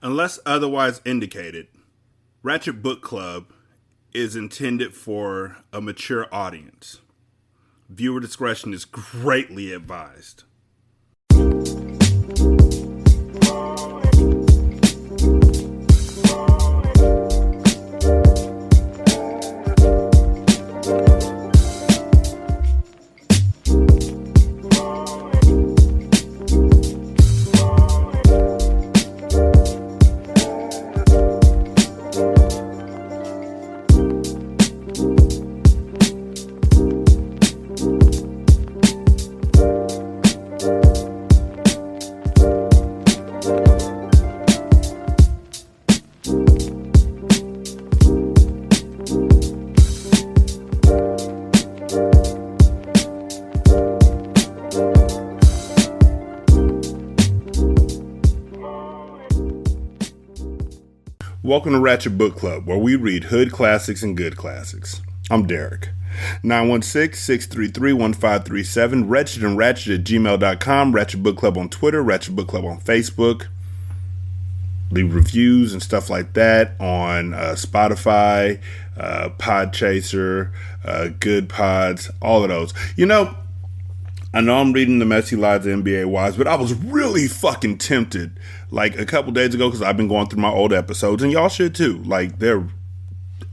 Unless otherwise indicated, Ratchet Book Club is intended for a mature audience. Viewer discretion is greatly advised. Welcome to Ratchet Book Club, where we read hood classics and good classics. I'm Derek. 916-633-1537, Wretched and Ratchet at gmail.com, Ratchet Book Club on Twitter, Ratchet Book Club on Facebook. Leave reviews and stuff like that on Spotify, Podchaser, Good Pods, all of those. You know, I know I'm reading the messy lives of NBA wives, but I was really fucking tempted like a couple days ago because I've been going through my old episodes, and y'all should too. Like, they're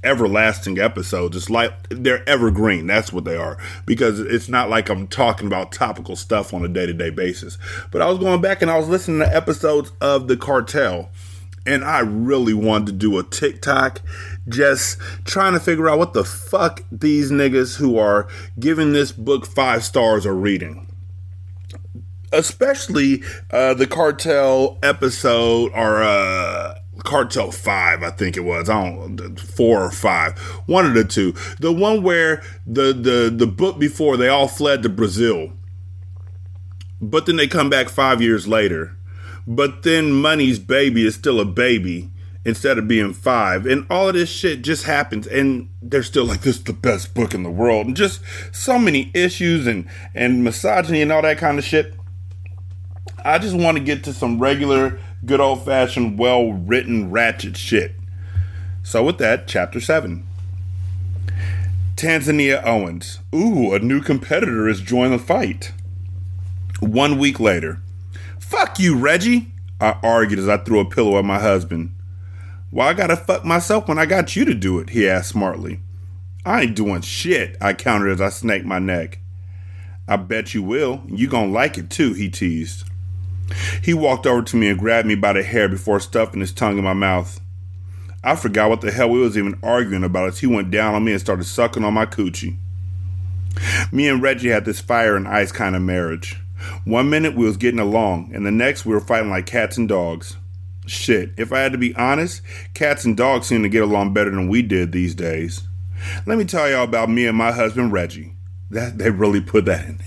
everlasting episodes. It's like they're evergreen. That's what they are, because it's not like I'm talking about topical stuff on a day-to-day basis. But I was going back and I was listening to episodes of The Cartel, and I really wanted to do a TikTok just trying to figure out what the fuck these niggas who are giving this book 5 stars are reading. Especially the Cartel episode, or Cartel 5, I think it was. I don't 4 or 5. One of the two. The one where the book before they all fled to Brazil. But then they come back 5 years later. But then Money's baby is still a baby instead of being 5. And all of this shit just happens. And they're still like, this is the best book in the world. And just so many issues and misogyny and all that kind of shit. I just want to get to some regular, good old-fashioned, well-written ratchet shit. So with that, Chapter 7. Tanzania Owens. Ooh, a new competitor has joined the fight. 1 week later. Fuck you, Reggie, I argued as I threw a pillow at my husband. Why I gotta fuck myself when I got you to do it, he asked smartly. I ain't doing shit, I countered as I snaked my neck. I bet you will. You gonna like it too, he teased. He walked over to me and grabbed me by the hair before stuffing his tongue in my mouth. I forgot what the hell we was even arguing about as he went down on me and started sucking on my coochie. Me and Reggie had this fire and ice kind of marriage. 1 minute we was getting along, and the next we were fighting like cats and dogs. Shit, if I had to be honest, cats and dogs seem to get along better than we did these days. Let me tell y'all about me and my husband Reggie. They really put that in.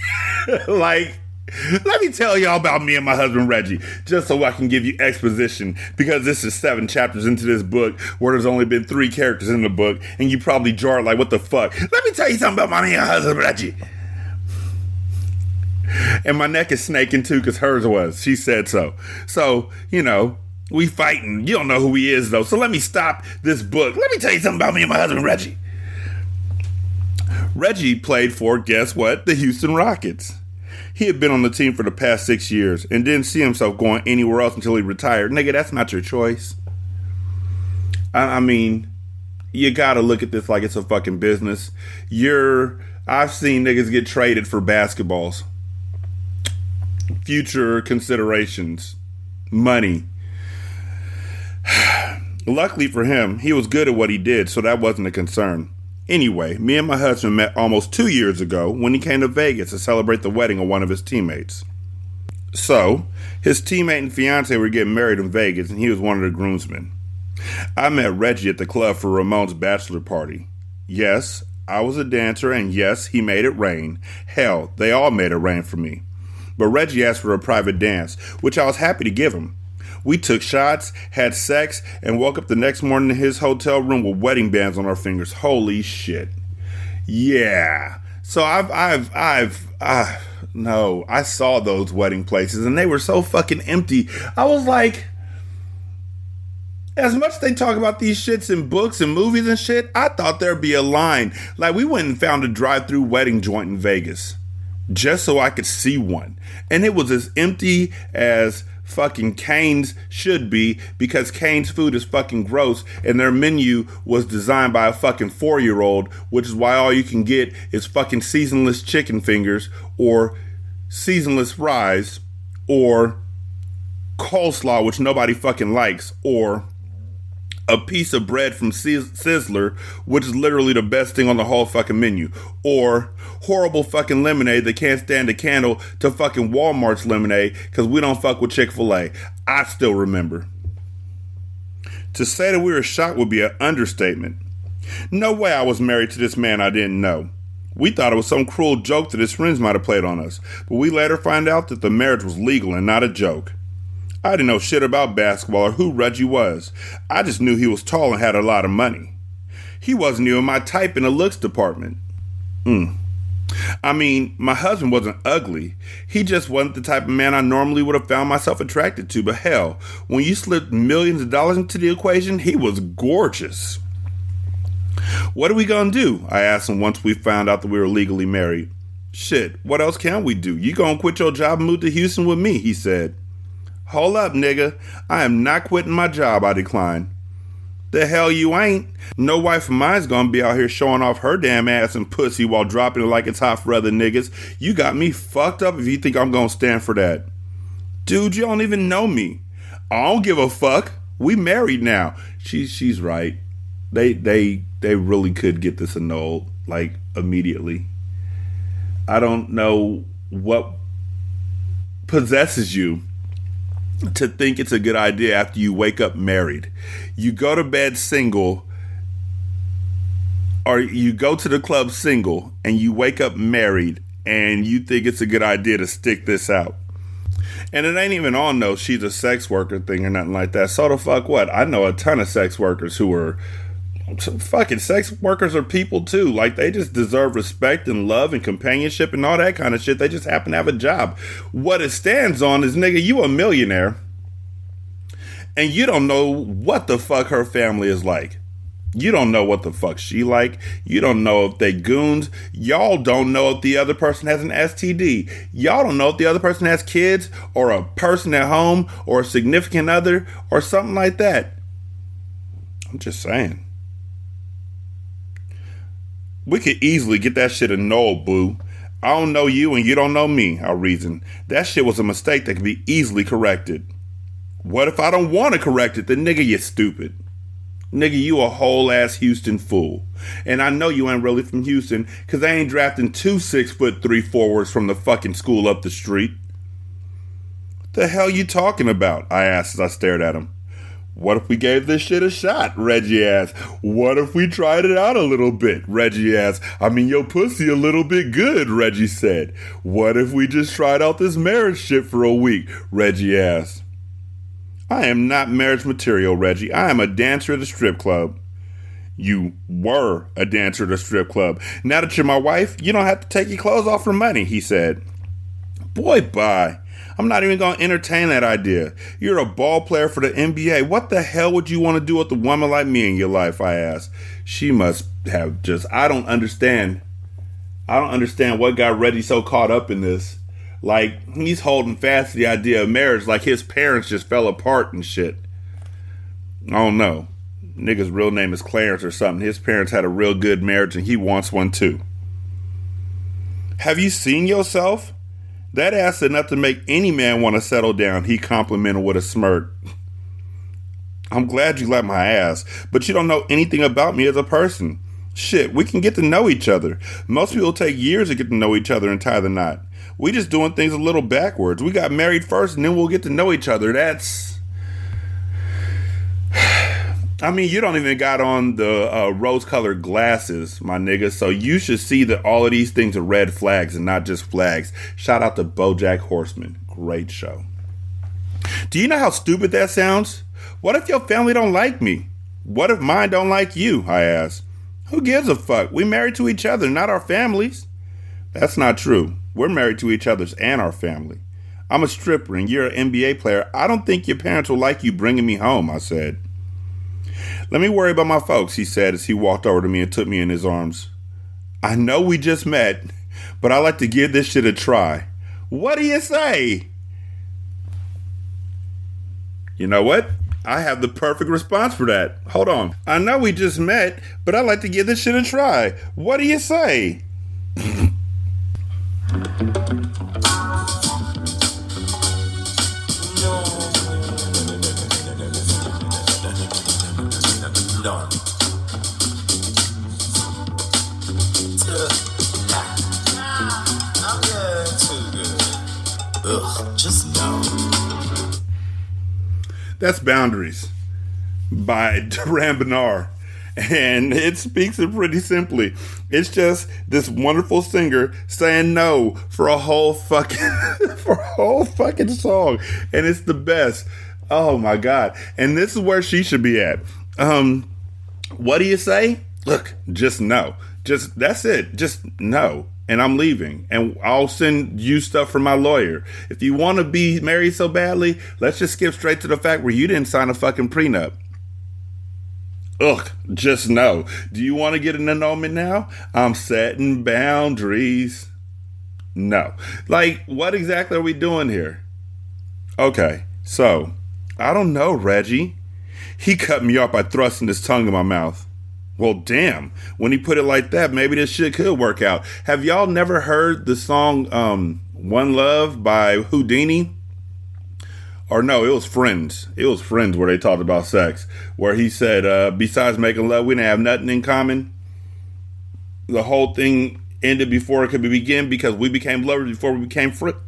Let me tell y'all about me and my husband Reggie, just so I can give you exposition, because this is 7 chapters into this book where there's only been 3 characters in the book, and you probably jarred like, what the fuck? Let me tell you something about my husband Reggie. And my neck is snaking too, because hers was. She said so. So, you know, we fighting. You don't know who he is, though. So let me stop this book. Let me tell you something about me and my husband Reggie. Reggie played for, guess what? The Houston Rockets. He had been on the team for the past 6 years and didn't see himself going anywhere else until he retired. Nigga, that's not your choice. I mean, you gotta look at this like it's a fucking business. I've seen niggas get traded for basketballs. Future considerations. Money. Luckily for him, he was good at what he did, so that wasn't a concern. Anyway, me and my husband met almost 2 years ago when he came to Vegas to celebrate the wedding of one of his teammates. So, his teammate and fiance were getting married in Vegas, and he was one of the groomsmen. I met Reggie at the club for Ramon's bachelor party. Yes, I was a dancer, and yes, he made it rain. Hell, they all made it rain for me. But Reggie asked for a private dance, which I was happy to give him. We took shots, had sex, and woke up the next morning in his hotel room with wedding bands on our fingers. Holy shit. Yeah. So I saw those wedding places and they were so fucking empty. I was like, As much as they talk about these shits in books and movies and shit, I thought there'd be a line. Like, we went and found a drive-through wedding joint in Vegas just so I could see one. And it was as empty as fucking Cane's should be, because Cane's food is fucking gross and their menu was designed by a fucking 4-year-old, which is why all you can get is fucking seasonless chicken fingers or seasonless fries or coleslaw, which nobody fucking likes, or a piece of bread from Sizzler, which is literally the best thing on the whole fucking menu, or horrible fucking lemonade that can't stand a candle to fucking Walmart's lemonade because we don't fuck with Chick-fil-A. I still remember. To say that we were shocked would be an understatement. No way I was married to this man I didn't know. We thought it was some cruel joke that his friends might have played on us, but we later find out that the marriage was legal and not a joke. I didn't know shit about basketball or who Reggie was. I just knew he was tall and had a lot of money. He wasn't even my type in the looks department. I mean, my husband wasn't ugly. He just wasn't the type of man I normally would have found myself attracted to. But hell, when you slipped millions of dollars into the equation, he was gorgeous. What are we gonna do? I asked him once we found out that we were legally married. Shit, what else can we do? You gonna quit your job and move to Houston with me, he said. Hold up, nigga. I am not quitting my job, I declined. The hell you ain't. No wife of mine's gonna be out here showing off her damn ass and pussy while dropping it like it's hot for other niggas. You got me fucked up if you think I'm gonna stand for that. Dude, you don't even know me. I don't give a fuck. We married now. She's right. They really could get this annulled, like, immediately. I don't know what possesses you to think it's a good idea after you wake up married. You go to bed single, or you go to the club single, and you wake up married, and you think it's a good idea to stick this out. And it ain't even on no she's a sex worker thing or nothing like that. So the fuck what? I know a ton of sex workers who are fucking sex workers are people too. Like, they just deserve respect and love and companionship and all that kind of shit. They just happen to have a job. What it stands on is, nigga, you a millionaire and you don't know what the fuck her family is like. You don't know what the fuck she like. You don't know if they goons. Y'all don't know if the other person has an STD. Y'all don't know if the other person has kids or a person at home or a significant other or something like that. I'm just saying. We could easily get that shit annulled, boo. I don't know you and you don't know me, I reasoned. That shit was a mistake that could be easily corrected. What if I don't want to correct it? Then nigga, you stupid. Nigga, you a whole ass Houston fool. And I know you ain't really from Houston, cause they ain't drafting 2 6'3" forwards from the fucking school up the street. What the hell you talking about? I asked as I stared at him. What if we gave this shit a shot? Reggie asked. What if we tried it out a little bit? Reggie asked. I mean, your pussy a little bit good, Reggie said. What if we just tried out this marriage shit for a week? Reggie asked. I am not marriage material, Reggie. I am a dancer at a strip club. You were a dancer at a strip club. Now that you're my wife, you don't have to take your clothes off for money, he said. Boy, bye. I'm not even going to entertain that idea. You're a ball player for the NBA. What the hell would you want to do with a woman like me in your life, I asked. She must have just, I don't understand what got Reggie so caught up in this. Like, he's holding fast to the idea of marriage like his parents just fell apart and shit. I don't know. Nigga's real name is Clarence or something. His parents had a real good marriage and he wants one too. Have you seen yourself? That ass enough to make any man want to settle down, he complimented with a smirk. I'm glad you like my ass, but you don't know anything about me as a person. Shit, we can get to know each other. Most people take years to get to know each other and tie the knot. We just doing things a little backwards. We got married first and then we'll get to know each other. That's... I mean, you don't even got on the rose-colored glasses, my nigga, so you should see that all of these things are red flags and not just flags. Shout out to BoJack Horseman. Great show. Do you know how stupid that sounds? What if your family don't like me? What if mine don't like you? I asked. Who gives a fuck? We married to each other, not our families. That's not true. We're married to each other's and our family. I'm a stripper and you're an NBA player. I don't think your parents will like you bringing me home, I said. Let me worry about my folks, he said as he walked over to me and took me in his arms. I know we just met, but I like to give this shit a try. What do you say? You know what? I have the perfect response for that. Hold on. I know we just met, but I like to give this shit a try. What do you say? Just no. That's Boundaries by Duran Bernard. And it speaks it pretty simply. It's just this wonderful singer saying no for a whole fucking song. And it's the best. Oh my God. And this is where she should be at. What do you say? Look, just no. Just that's it. Just no. And I'm leaving. And I'll send you stuff from my lawyer. If you want to be married so badly, let's just skip straight to the fact where you didn't sign a fucking prenup. Ugh, just no. Do you want to get an annulment now? I'm setting boundaries. No. Like, what exactly are we doing here? Okay, so, I don't know, Reggie. He cut me off by thrusting his tongue in my mouth. Well, damn. When he put it like that, maybe this shit could work out. Have y'all never heard the song One Love by Houdini? Or no, it was Friends. It was Friends where they talked about sex. Where he said, besides making love, we didn't have nothing in common. The whole thing ended before it could begin because we became lovers before we became friends.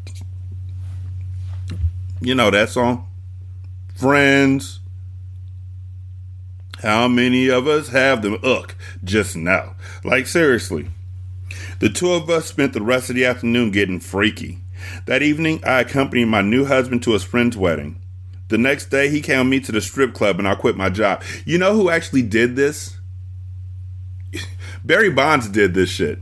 You know that song? Friends. How many of us have them? Ugh, just no. Like, seriously. The two of us spent the rest of the afternoon getting freaky. That evening, I accompanied my new husband to his friend's wedding. The next day, he came with me to the strip club and I quit my job. You know who actually did this? Barry Bonds did this shit.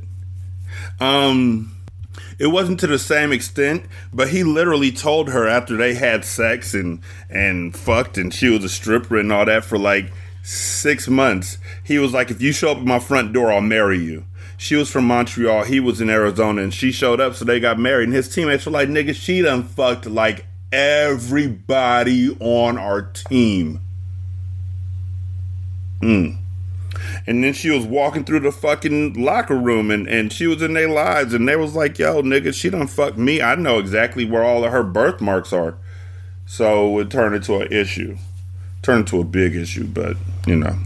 It wasn't to the same extent, but he literally told her after they had sex and fucked and she was a stripper and all that for like 6 months. He was like, if you show up at my front door, I'll marry you. She was from Montreal. He was in Arizona, and she showed up, so they got married. And his teammates were like, nigga, she done fucked like everybody on our team. And then she was walking through the fucking locker room, and she was in their lives, and they was like, yo, nigga, she done fucked me. I know exactly where all of her birthmarks are. So it turned into an issue. Turned into a big issue, but, you know.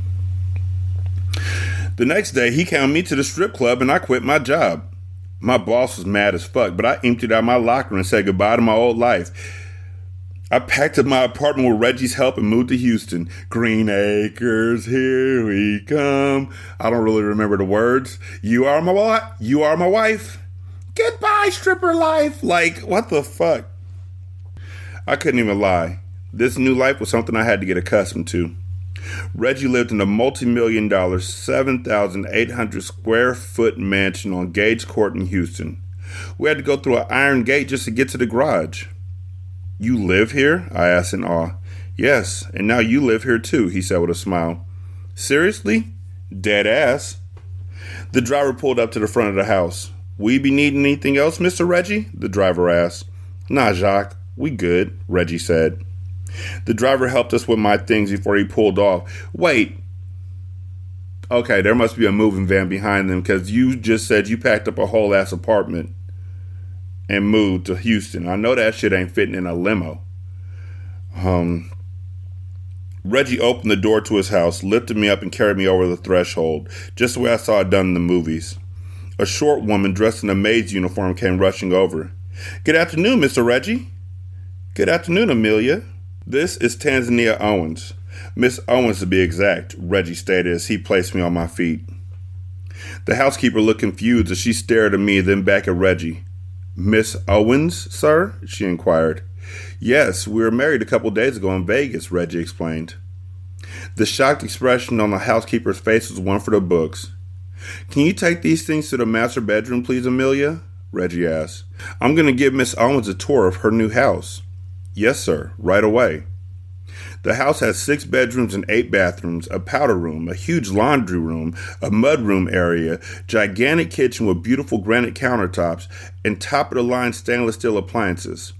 The next day, he came with me to the strip club and I quit my job. My boss was mad as fuck, but I emptied out my locker and said goodbye to my old life. I packed up my apartment with Reggie's help and moved to Houston. Green Acres, here we come. I don't really remember the words. You are my wife. Goodbye, stripper life. Like, what the fuck? I couldn't even lie. This new life was something I had to get accustomed to. Reggie lived in a multi-million-dollar 7,800 square foot mansion on Gage Court in Houston. We had to go through an iron gate just to get to the garage. You live here? I asked in awe. Yes, and now you live here too, he said with a smile. Seriously? Dead ass. The driver pulled up to the front of the house. Will you be needing anything else, Mr. Reggie? The driver asked. Nah, Jacques, we good, Reggie said. The driver helped us with my things before he pulled off. Wait. Okay, there must be a moving van behind them because you just said you packed up a whole ass apartment and moved to Houston. I know that shit ain't fitting in a limo. Reggie opened the door to his house, lifted me up and carried me over the threshold, just the way I saw it done in the movies. A short woman dressed in a maid's uniform came rushing over. Good afternoon, Mr. Reggie. Good afternoon, Amelia. This is Tanzania Owens. Miss Owens to be exact, Reggie stated as he placed me on my feet. The housekeeper looked confused as she stared at me, then back at Reggie. Miss Owens, sir? She inquired. Yes, we were married a couple days ago in Vegas, Reggie explained. The shocked expression on the housekeeper's face was one for the books. Can you take these things to the master bedroom, please, Amelia? Reggie asked. I'm going to give Miss Owens a tour of her new house. Yes, sir, right away. The house has 6 bedrooms and 8 bathrooms, a powder room, a huge laundry room, a mudroom area, gigantic kitchen with beautiful granite countertops, and top-of-the-line stainless steel appliances.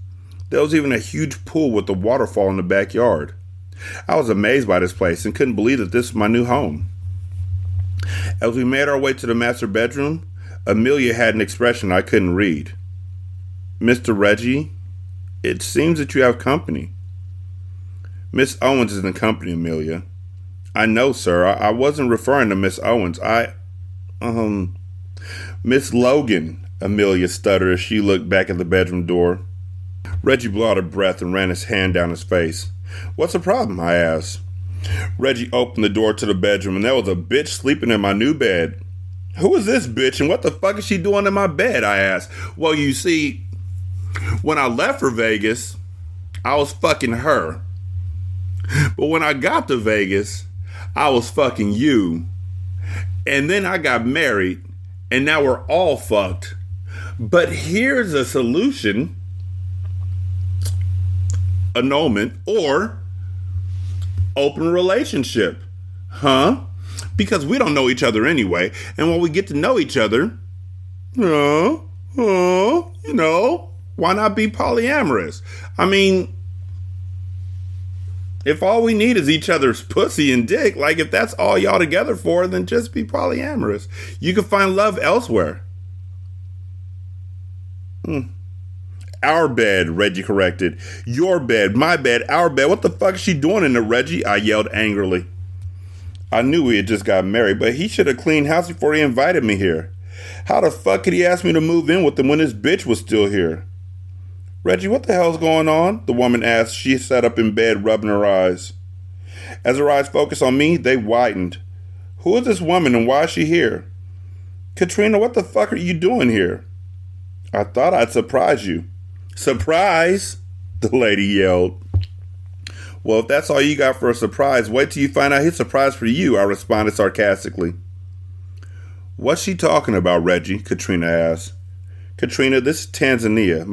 There was even a huge pool with a waterfall in the backyard. I was amazed by this place and couldn't believe that this was my new home. As we made our way to the master bedroom, Amelia had an expression I couldn't read. "Mr. Reggie, it seems that you have company." "Miss Owens isn't company, Amelia." "I know, sir. I wasn't referring to Miss Owens. Miss Logan," Amelia stuttered as she looked back at the bedroom door. Reggie blew out a breath and ran his hand down his face. "What's the problem?" I asked. Reggie opened the door to the bedroom, and there was a bitch sleeping in my new bed. "Who is this bitch, and what the fuck is she doing in my bed?" I asked. "Well, you see, when I left for Vegas, I was fucking her. But when I got to Vegas, I was fucking you. And then I got married, and now we're all fucked. But here's a solution: annulment or open relationship." "Huh?" "Because we don't know each other anyway, and when we get to know each other, why not be polyamorous? I mean, if all we need is each other's pussy and dick, like if that's all y'all together for, then just be polyamorous. You can find love elsewhere." "Our bed," Reggie corrected. "Your bed, my bed, our bed. What the fuck is she doing in it, Reggie?" I yelled angrily. I knew we had just got married, but he should have cleaned house before he invited me here. How the fuck could he ask me to move in with him when his bitch was still here? "Reggie, what the hell's going on?" the woman asked. She sat up in bed, rubbing her eyes. As her eyes focused on me, they widened. "Who is this woman and why is she here?" "Katrina, what the fuck are you doing here?" "I thought I'd surprise you." "Surprise?" the lady yelled. "Well, if that's all you got for a surprise, wait till you find out his surprise for you," I responded sarcastically. "What's she talking about, Reggie?" Katrina asked. "Katrina, this is Tanzania.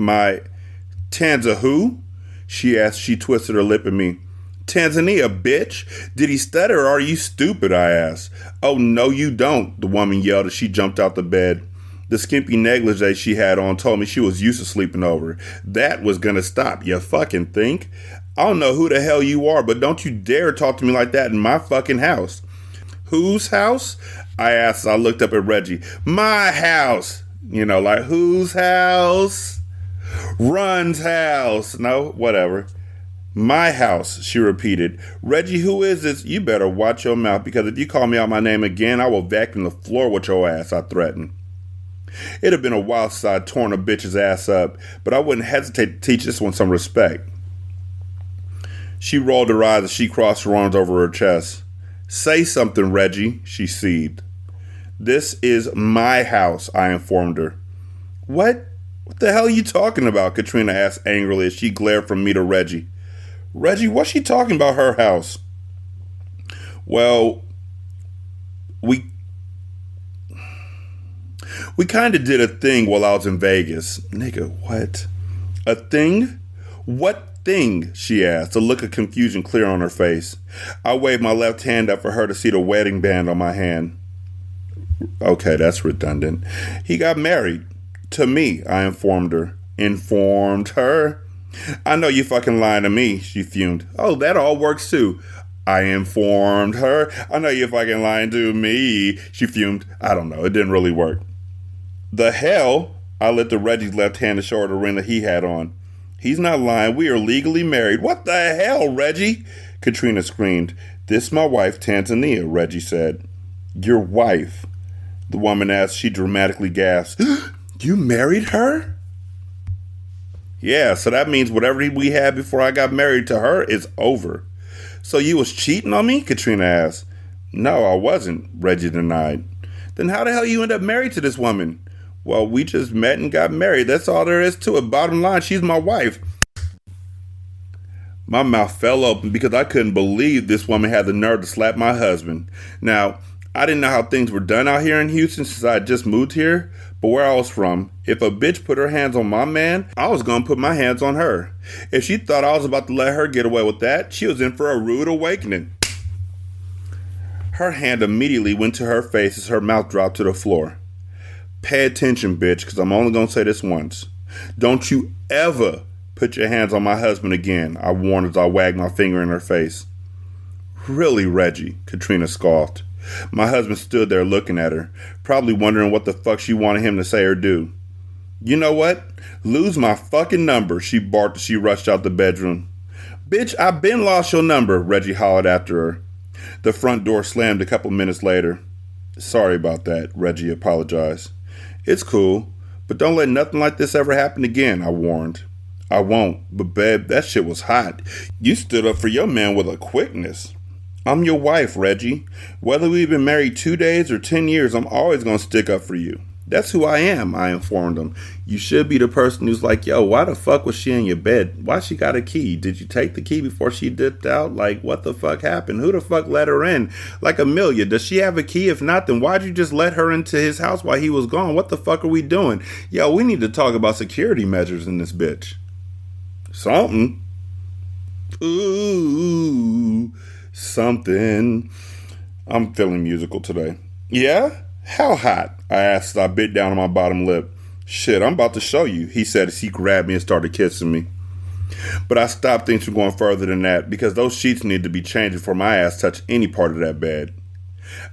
Tanza who?" she asked. She twisted her lip at me. "Tanzania, bitch. Did he stutter or are you stupid?" I asked. "Oh, no, you don't," the woman yelled as she jumped out the bed. The skimpy negligee she had on told me she was used to sleeping over. That was gonna stop, you fucking think? "I don't know who the hell you are, but don't you dare talk to me like that in my fucking house." "Whose house?" I asked as I looked up at Reggie. "My house." Like whose house? "Run's house." "No, whatever." "My house," she repeated. "Reggie, who is this?" "You better watch your mouth, because if you call me out my name again, I will vacuum the floor with your ass," I threatened. It had been a while since I'd torn a bitch's ass up, but I wouldn't hesitate to teach this one some respect. She rolled her eyes as she crossed her arms over her chest. "Say something, Reggie," she seethed. "This is my house," I informed her. What the hell are you talking about?" Katrina asked angrily as she glared from me to Reggie. "Reggie, what's she talking about her house?" "Well, we kind of did a thing while I was in Vegas." "Nigga, what?" "A thing? What thing?" she asked, a look of confusion clear on her face. I waved my left hand up for her to see the wedding band on my hand. "Okay, that's redundant." "He got married. To me," I informed her. "Informed her?" "I know you fucking lying to me," she fumed. "Oh, that all works too." "I informed her." "I know you fucking lying to me," she fumed. I don't know, it didn't really work. "The hell?" I lifted Reggie's left hand to show her the ring that he had on. "He's not lying. We are legally married." "What the hell, Reggie?" Katrina screamed. "This is my wife, Tanzania," Reggie said. "Your wife?" the woman asked. She dramatically gasped. "You married her?" "Yeah, so that means whatever we had before I got married to her is over." "So you was cheating on me?" Katrina asked. "No, I wasn't," Reggie denied. "Then how the hell you end up married to this woman?" "Well, we just met and got married. That's all there is to it. Bottom line, she's my wife." My mouth fell open because I couldn't believe this woman had the nerve to slap my husband. Now, I didn't know how things were done out here in Houston since I had just moved here, But where I was from, if a bitch put her hands on my man, I was gonna put my hands on her. If she thought I was about to let her get away with that, she was in for a rude awakening. Her hand immediately went to her face as her mouth dropped to the floor. Pay attention, bitch, because I'm only gonna say this once. Don't you ever put your hands on my husband again, I warned as I wagged my finger in her face. Really, Reggie, Katrina scoffed. My husband stood there looking at her, probably wondering what the fuck she wanted him to say or do. You know what? Lose my fucking number, she barked as she rushed out the bedroom. Bitch, I been lost your number, Reggie hollered after her. The front door slammed a couple minutes later. Sorry about that, Reggie apologized. It's cool, but don't let nothing like this ever happen again, I warned. I won't, but babe, that shit was hot. You stood up for your man with a quickness. I'm your wife, Reggie. Whether we've been married 2 days or 10 years, I'm always going to stick up for you. That's who I am, I informed him. You should be the person who's like, yo, why the fuck was she in your bed? Why she got a key? Did you take the key before she dipped out? Like, what the fuck happened? Who the fuck let her in? Like Amelia, does she have a key? If not, then why'd you just let her into his house while he was gone? What the fuck are we doing? Yo, we need to talk about security measures in this bitch. Something. Ooh, something. I'm feeling musical today. Yeah? How hot? I asked as I bit down on my bottom lip. Shit, I'm about to show you, he said as he grabbed me and started kissing me. But I stopped things from going further than that because those sheets needed to be changed before my ass touched any part of that bed.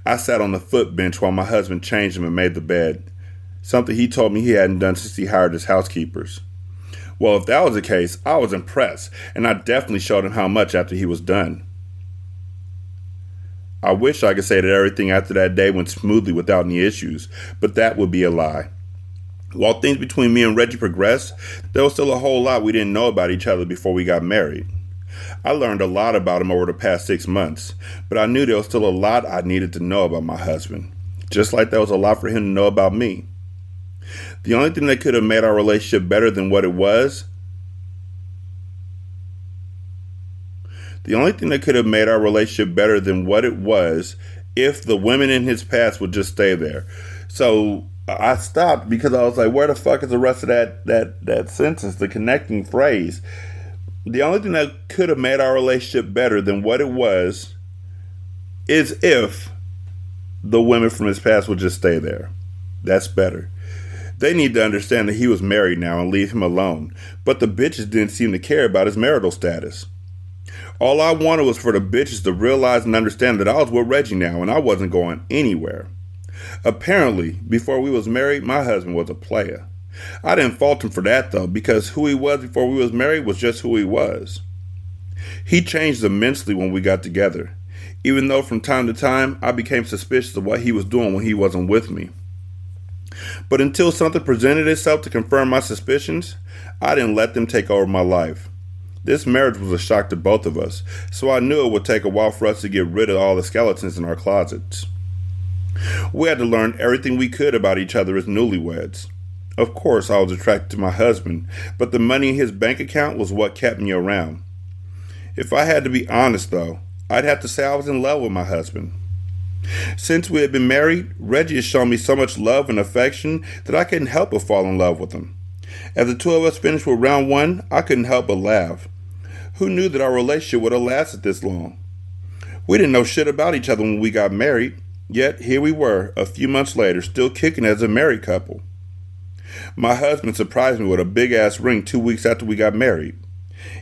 I sat on the foot bench while my husband changed them and made the bed. Something he told me he hadn't done since he hired his housekeepers. Well, if that was the case, I was impressed, and I definitely showed him how much after he was done. I wish I could say that everything after that day went smoothly without any issues, but that would be a lie. While things between me and Reggie progressed, there was still a whole lot we didn't know about each other before we got married. I learned a lot about him over the past 6 months, but I knew there was still a lot I needed to know about my husband, just like there was a lot for him to know about me. The only thing that could have made our relationship better than what it was if the women in his past would just stay there. So I stopped because I was like, where the fuck is the rest of that sentence, the connecting phrase? The only thing that could have made our relationship better than what it was is if the women from his past would just stay there. That's better. They need to understand that he was married now and leave him alone. But the bitches didn't seem to care about his marital status. All I wanted was for the bitches to realize and understand that I was with Reggie now and I wasn't going anywhere. Apparently, before we was married, my husband was a player. I didn't fault him for that though, because who he was before we was married was just who he was. He changed immensely when we got together, even though from time to time I became suspicious of what he was doing when he wasn't with me. But until something presented itself to confirm my suspicions, I didn't let them take over my life. This marriage was a shock to both of us, so I knew it would take a while for us to get rid of all the skeletons in our closets. We had to learn everything we could about each other as newlyweds. Of course, I was attracted to my husband, but the money in his bank account was what kept me around. If I had to be honest, though, I'd have to say I was in love with my husband. Since we had been married, Reggie has shown me so much love and affection that I couldn't help but fall in love with him. As the two of us finished with round one, I couldn't help but laugh. Who knew that our relationship would have lasted this long? We didn't know shit about each other when we got married, yet here we were, a few months later, still kicking as a married couple. My husband surprised me with a big-ass ring 2 weeks after we got married.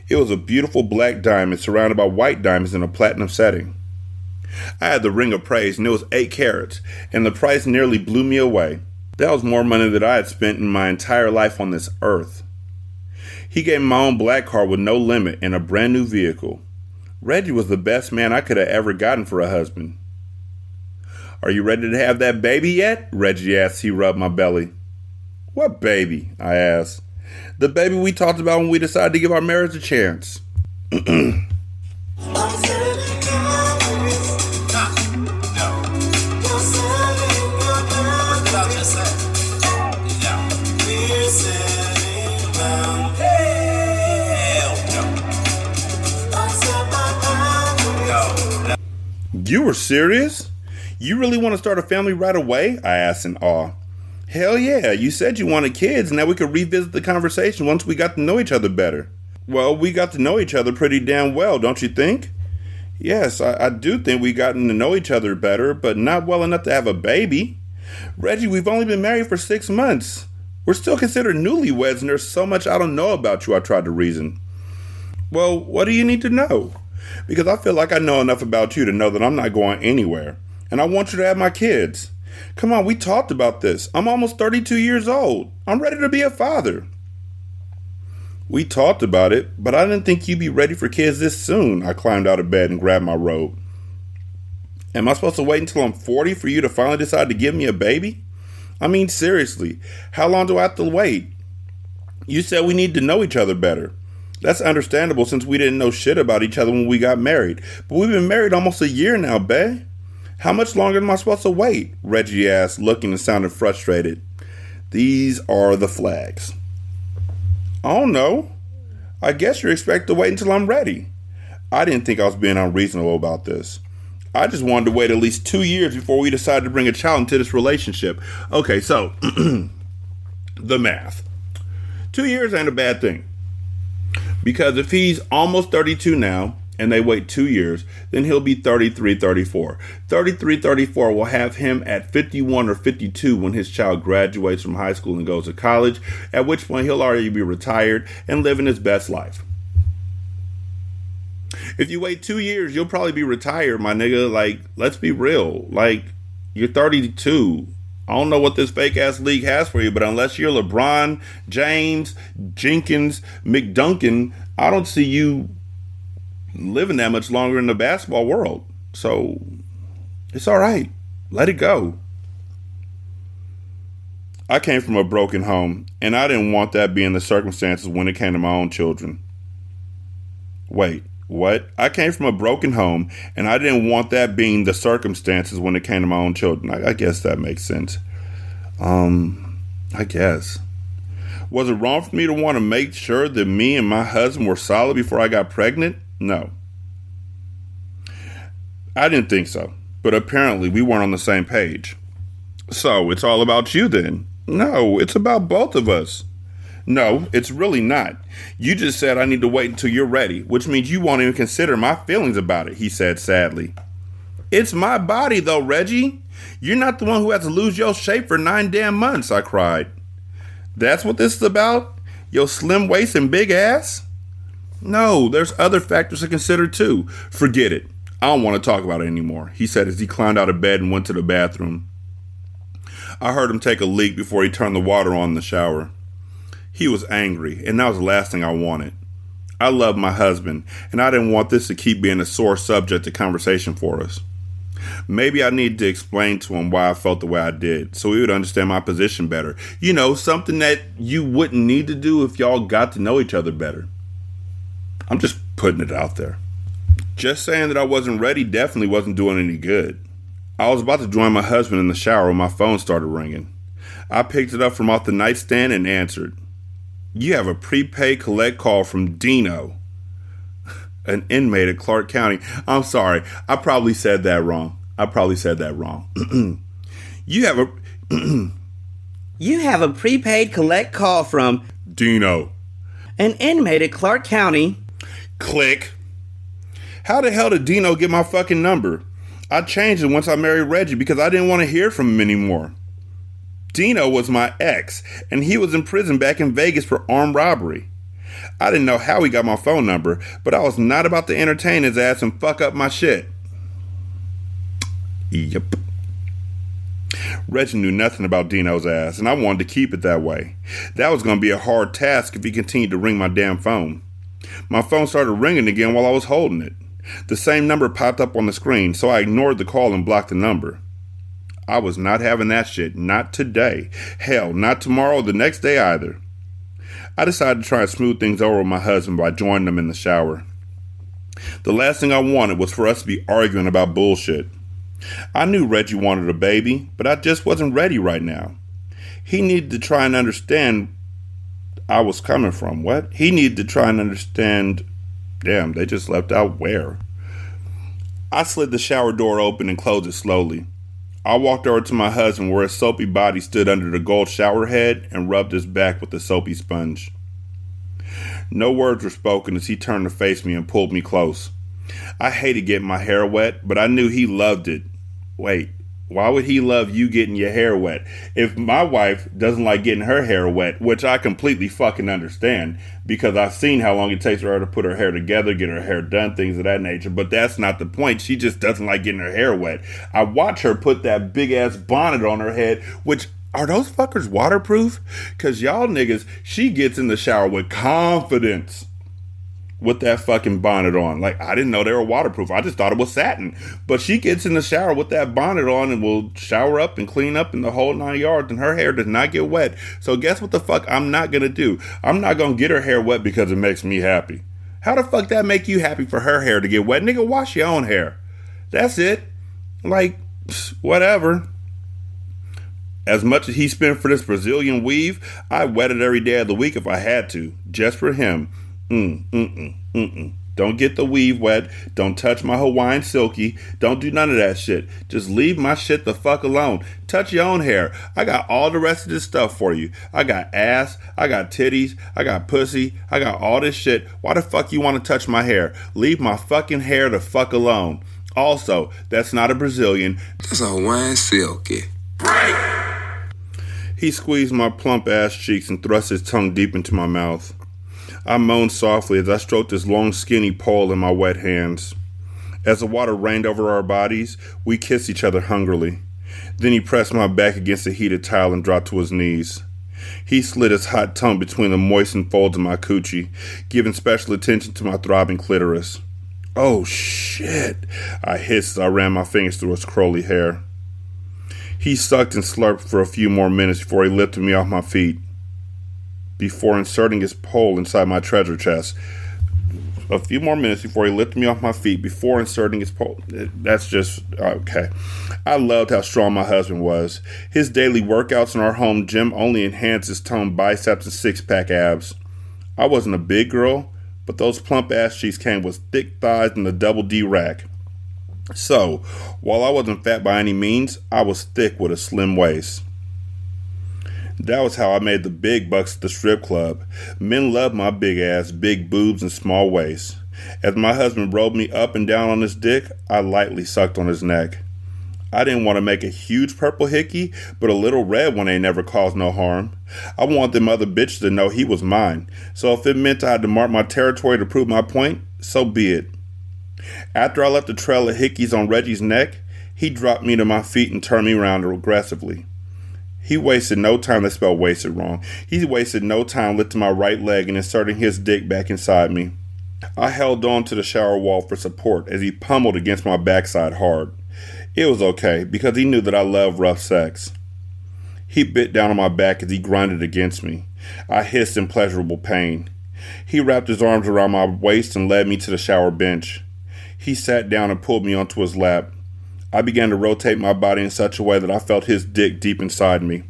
It was a beautiful black diamond surrounded by white diamonds in a platinum setting. I had the ring appraised and it was 8 carats, and the price nearly blew me away. That was more money than I had spent in my entire life on this earth. He gave me my own black car with no limit and a brand new vehicle. Reggie was the best man I could have ever gotten for a husband. Are you ready to have that baby yet? Reggie asked. He rubbed my belly. What baby? I asked. The baby we talked about when we decided to give our marriage a chance. You were serious? You really want to start a family right away? I asked in awe. Hell yeah, you said you wanted kids, and now we could revisit the conversation once we got to know each other better. Well, we got to know each other pretty damn well, don't you think? Yes, I do think we've gotten to know each other better, but not well enough to have a baby. Reggie, we've only been married for 6 months. We're still considered newlyweds, and there's so much I don't know about you, I tried to reason. Well, what do you need to know? Because I feel like I know enough about you to know that I'm not going anywhere. And I want you to have my kids. Come on, we talked about this. I'm almost 32 years old. I'm ready to be a father. We talked about it, but I didn't think you'd be ready for kids this soon. I climbed out of bed and grabbed my robe. Am I supposed to wait until I'm 40 for you to finally decide to give me a baby? I mean, seriously, how long do I have to wait? You said we need to know each other better. That's understandable since we didn't know shit about each other when we got married. But we've been married almost a year now, bae. How much longer am I supposed to wait? Reggie asked, looking and sounding frustrated. These are the flags. Oh no. I guess you're expected to wait until I'm ready. I didn't think I was being unreasonable about this. I just wanted to wait at least 2 years before we decided to bring a child into this relationship. Okay, so, the math. 2 years ain't a bad thing. Because if he's almost 32 now, and they wait 2 years, then he'll be 33, 34. 33, 34 will have him at 51 or 52 when his child graduates from high school and goes to college, at which point he'll already be retired and living his best life. If you wait 2 years, you'll probably be retired, my nigga. Like, let's be real. Like, you're 32. I don't know what this fake-ass league has for you, but unless you're LeBron, James, Jenkins, McDuncan, I don't see you living that much longer in the basketball world. So, it's all right. Let it go. I came from a broken home, and I didn't want that being the circumstances when it came to my own children. Wait, what? I came from a broken home, and I didn't want that being the circumstances when it came to my own children. I guess that makes sense. I guess. Was it wrong for me to want to make sure that me and my husband were solid before I got pregnant? No. I didn't think so, but apparently we weren't on the same page. So it's all about you then? No, it's about both of us. No, it's really not. You just said I need to wait until you're ready, which means you won't even consider my feelings about it, he said sadly. It's my body though, Reggie. You're not the one who has to lose your shape for 9 damn months, I cried. That's what this is about? Your slim waist and big ass? No, there's other factors to consider too. Forget it. I don't want to talk about it anymore, he said as he climbed out of bed and went to the bathroom. I heard him take a leak before he turned the water on in the shower. He was angry, and that was the last thing I wanted. I love my husband, and I didn't want this to keep being a sore subject of conversation for us. Maybe I needed to explain to him why I felt the way I did, so he would understand my position better. You know, something that you wouldn't need to do if y'all got to know each other better. I'm just putting it out there. Just saying that I wasn't ready definitely wasn't doing any good. I was about to join my husband in the shower when my phone started ringing. I picked it up from off the nightstand and answered. You have a prepaid collect call from Dino, an inmate at Clark County. I'm sorry, I probably said that wrong. You have a prepaid collect call from Dino, an inmate at Clark County. Click. How the hell did Dino get my fucking number? I changed it once I married Reggie because I didn't want to hear from him anymore. Dino was my ex, and he was in prison back in Vegas for armed robbery. I didn't know how he got my phone number, but I was not about to entertain his ass and fuck up my shit. Yep. Reggie knew nothing about Dino's ass, and I wanted to keep it that way. That was going to be a hard task if he continued to ring my damn phone. My phone started ringing again while I was holding it. The same number popped up on the screen, so I ignored the call and blocked the number. I was not having that shit. Not today. Hell, not tomorrow or the next day either. I decided to try and smooth things over with my husband by joining him in the shower. The last thing I wanted was for us to be arguing about bullshit. I knew Reggie wanted a baby, but I just wasn't ready right now. He needed to try and understand I was coming from. What? He needed to try and understand. Damn, they just left out where. I slid the shower door open and closed it slowly. I walked over to my husband where his soapy body stood under the gold shower head and rubbed his back with the soapy sponge. No words were spoken as he turned to face me and pulled me close. I hated getting my hair wet, but I knew he loved it. Wait, why would he love you getting your hair wet? If my wife doesn't like getting her hair wet, which I completely fucking understand, because I've seen how long it takes for her to put her hair together, get her hair done, things of that nature, but that's not the point. She just doesn't like getting her hair wet. I watch her put that big ass bonnet on her head, which, are those fuckers waterproof? Because y'all niggas, she gets in the shower with confidence with that fucking bonnet on. Like, I didn't know they were waterproof. I just thought it was satin. But she gets in the shower with that bonnet on and will shower up and clean up in the whole 9 yards, and her hair does not get wet. So guess what the fuck I'm not going to do? I'm not going to get her hair wet because it makes me happy. How the fuck that make you happy for her hair to get wet? Nigga, wash your own hair. That's it. Like, whatever. As much as he spent for this Brazilian weave, I wet it every day of the week if I had to, just for him. Don't get the weave wet. Don't touch my Hawaiian silky. Don't do none of that shit. Just leave my shit the fuck alone. Touch your own hair. I got all the rest of this stuff for you. I got ass. I got titties. I got pussy. I got all this shit. Why the fuck you want to touch my hair? Leave my fucking hair the fuck alone. Also, that's not a Brazilian. That's a Hawaiian silky. Break! He squeezed my plump ass cheeks and thrust his tongue deep into my mouth. I moaned softly as I stroked his long, skinny pole in my wet hands. As the water rained over our bodies, we kissed each other hungrily. Then he pressed my back against the heated tile and dropped to his knees. He slid his hot tongue between the moistened folds of my coochie, giving special attention to my throbbing clitoris. Oh, shit, I hissed as I ran my fingers through his curly hair. He sucked and slurped for a few more minutes before he lifted me off my feet. Before inserting his pole inside my treasure chest. A few more minutes before he lifted me off my feet before inserting his pole. That's just, okay. I loved how strong my husband was. His daily workouts in our home gym only enhanced his toned biceps and six-pack abs. I wasn't a big girl, but those plump ass cheeks came with thick thighs and the double D rack. So, while I wasn't fat by any means, I was thick with a slim waist. That was how I made the big bucks at the strip club. Men loved my big ass, big boobs, and small waist. As my husband rolled me up and down on his dick, I lightly sucked on his neck. I didn't want to make a huge purple hickey, but a little red one ain't never caused no harm. I want them other bitches to know he was mine, so if it meant I had to mark my territory to prove my point, so be it. After I left a trail of hickeys on Reggie's neck, he dropped me to my feet and turned me around aggressively. He wasted no time. They spelled wasted wrong. He wasted no time lifting my right leg and inserting his dick back inside me. I held on to the shower wall for support as he pummeled against my backside hard. It was okay because he knew that I love rough sex. He bit down on my back as he grinded against me. I hissed in pleasurable pain. He wrapped his arms around my waist and led me to the shower bench. He sat down and pulled me onto his lap. I began to rotate my body in such a way that I felt his dick deep inside me.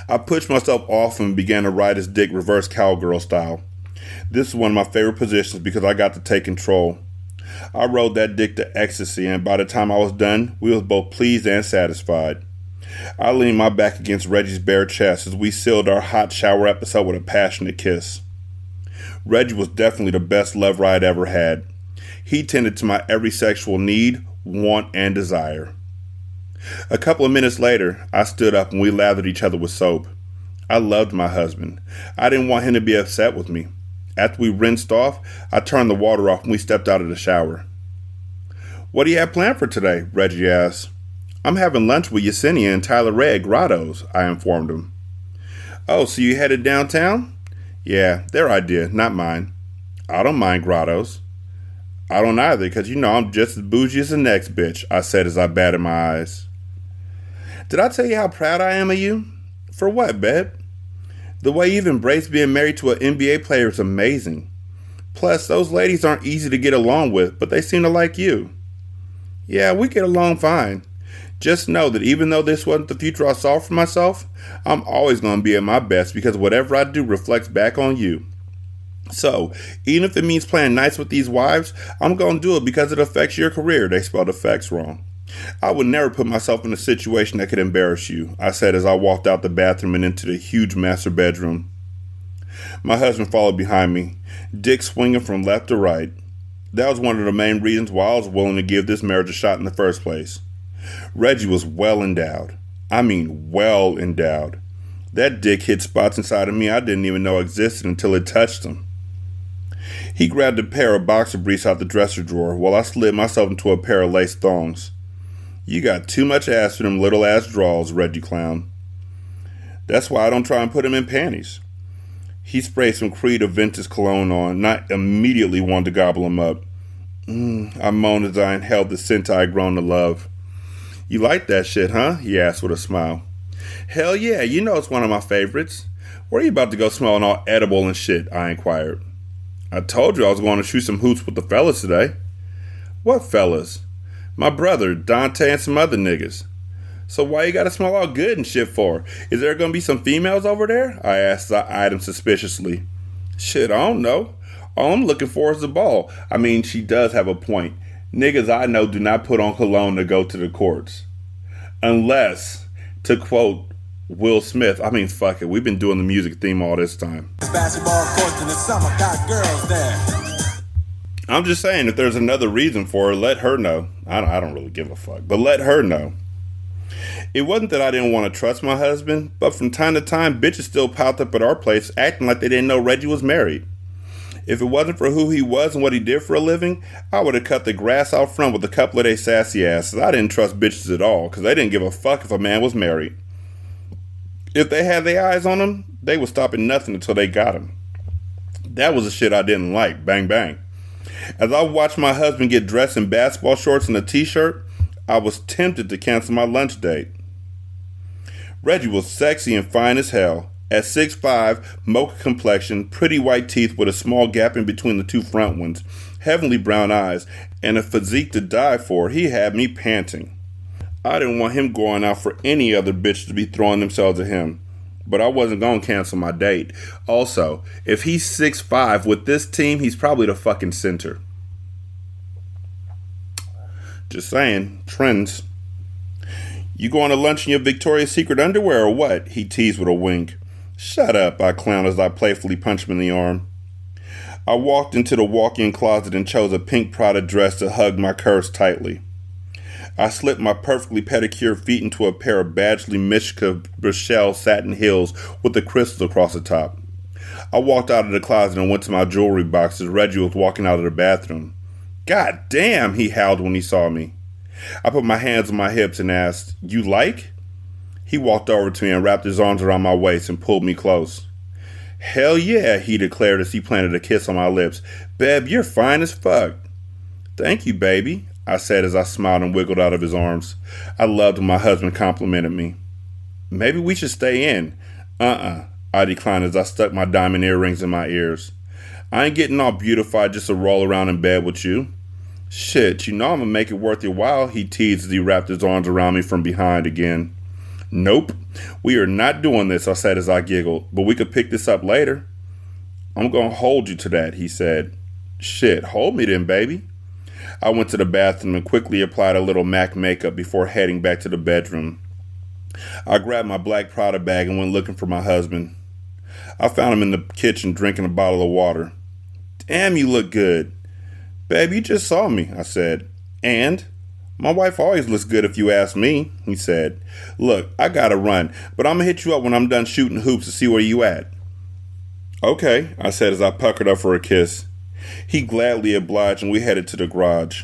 I pushed myself off and began to ride his dick reverse cowgirl style. This is one of my favorite positions because I got to take control. I rode that dick to ecstasy, and by the time I was done, we was both pleased and satisfied. I leaned my back against Reggie's bare chest as we sealed our hot shower episode with a passionate kiss. Reggie was definitely the best lover I'd ever had. He tended to my every sexual need, want, and desire. A couple of minutes later, I stood up and we lathered each other with soap. I loved my husband. I didn't want him to be upset with me. After we rinsed off, I turned the water off and we stepped out of the shower. What do you have planned for today? Reggie asked. I'm having lunch with Yesenia and Tyler Ray at Grotto's, I informed him. Oh, so you headed downtown? Yeah, their idea, not mine. I don't mind Grotto's. I don't either, because you know I'm just as bougie as the next bitch, I said as I batted my eyes. Did I tell you how proud I am of you? For what, babe? The way you've embraced being married to an NBA player is amazing. Plus, those ladies aren't easy to get along with, but they seem to like you. Yeah, we get along fine. Just know that even though this wasn't the future I saw for myself, I'm always going to be at my best because whatever I do reflects back on you. So, even if it means playing nice with these wives, I'm going to do it because it affects your career. They spelled effects wrong. I would never put myself in a situation that could embarrass you, I said as I walked out the bathroom and into the huge master bedroom. My husband followed behind me, dick swinging from left to right. That was one of the main reasons why I was willing to give this marriage a shot in the first place. Reggie was well endowed. I mean well endowed. That dick hit spots inside of me I didn't even know existed until it touched them. He grabbed a pair of boxer briefs out the dresser drawer while I slid myself into a pair of lace thongs. You got too much ass for them little ass draws, Reggie clown. That's why I don't try and put him in panties. He sprayed some Creed Aventus cologne on, and I immediately wanted to gobble him up. I moaned as I inhaled the scent I had grown to love. You like that shit, huh? He asked with a smile. Hell yeah, you know it's one of my favorites. Where are you about to go smelling all edible and shit? I inquired. I told you I was going to shoot some hoops with the fellas today. What fellas? My brother, Dante, and some other niggas. So why you gotta smell all good and shit for? Is there gonna be some females over there? I asked as I eyed him suspiciously. Shit, I don't know. All I'm looking for is the ball. I mean, she does have a point. Niggas I know do not put on cologne to go to the courts. Unless, to quote Will Smith, I mean, fuck it, we've been doing the music theme all this time. Basketball court in the summer, got girls there. I'm just saying, if there's another reason for her, let her know. I don't really give a fuck, but let her know. It wasn't that I didn't want to trust my husband, but from time to time, bitches still popped up at our place acting like they didn't know Reggie was married. If it wasn't for who he was and what he did for a living, I would have cut the grass out front with a couple of they sassy asses. I didn't trust bitches at all, because they didn't give a fuck if a man was married. If they had their eyes on him, they would stop at nothing until they got him. That was the shit I didn't like. Bang, bang. As I watched my husband get dressed in basketball shorts and a t-shirt, I was tempted to cancel my lunch date. Reggie was sexy and fine as hell. At 6'5", mocha complexion, pretty white teeth with a small gap in between the two front ones, heavenly brown eyes, and a physique to die for, he had me panting. I didn't want him going out for any other bitch to be throwing themselves at him, but I wasn't going to cancel my date. Also, if he's 6'5", with this team, he's probably the fucking center. Just saying, trends. You going to lunch in your Victoria's Secret underwear or what? He teased with a wink. Shut up, I clowned as I playfully punched him in the arm. I walked into the walk-in closet and chose a pink Prada dress to hug my curves tightly. I slipped my perfectly pedicured feet into a pair of Badgley Mishka Brichelle satin heels with the crystals across the top. I walked out of the closet and went to my jewelry box as Reggie was walking out of the bathroom. God damn, he howled when he saw me. I put my hands on my hips and asked, You like? He walked over to me and wrapped his arms around my waist and pulled me close. Hell yeah, he declared as he planted a kiss on my lips. Beb, you're fine as fuck. Thank you, baby, I said as I smiled and wiggled out of his arms. I loved when my husband complimented me. Maybe we should stay in. I declined as I stuck my diamond earrings in my ears. I ain't getting all beautified just to roll around in bed with you. Shit, you know I'm gonna make it worth your while, he teased as he wrapped his arms around me from behind again. Nope, we are not doing this, I said as I giggled, but we could pick this up later. I'm gonna hold you to that, he said. Shit, hold me then, baby. I went to the bathroom and quickly applied a little MAC makeup before heading back to the bedroom. I grabbed my black Prada bag and went looking for my husband. I found him in the kitchen drinking a bottle of water. Damn, you look good. Babe, you just saw me, I said. And? My wife always looks good if you ask me, he said. Look, I gotta run, but I'm gonna hit you up when I'm done shooting hoops to see where you at. Okay, I said as I puckered up for a kiss. He gladly obliged and we headed to the garage.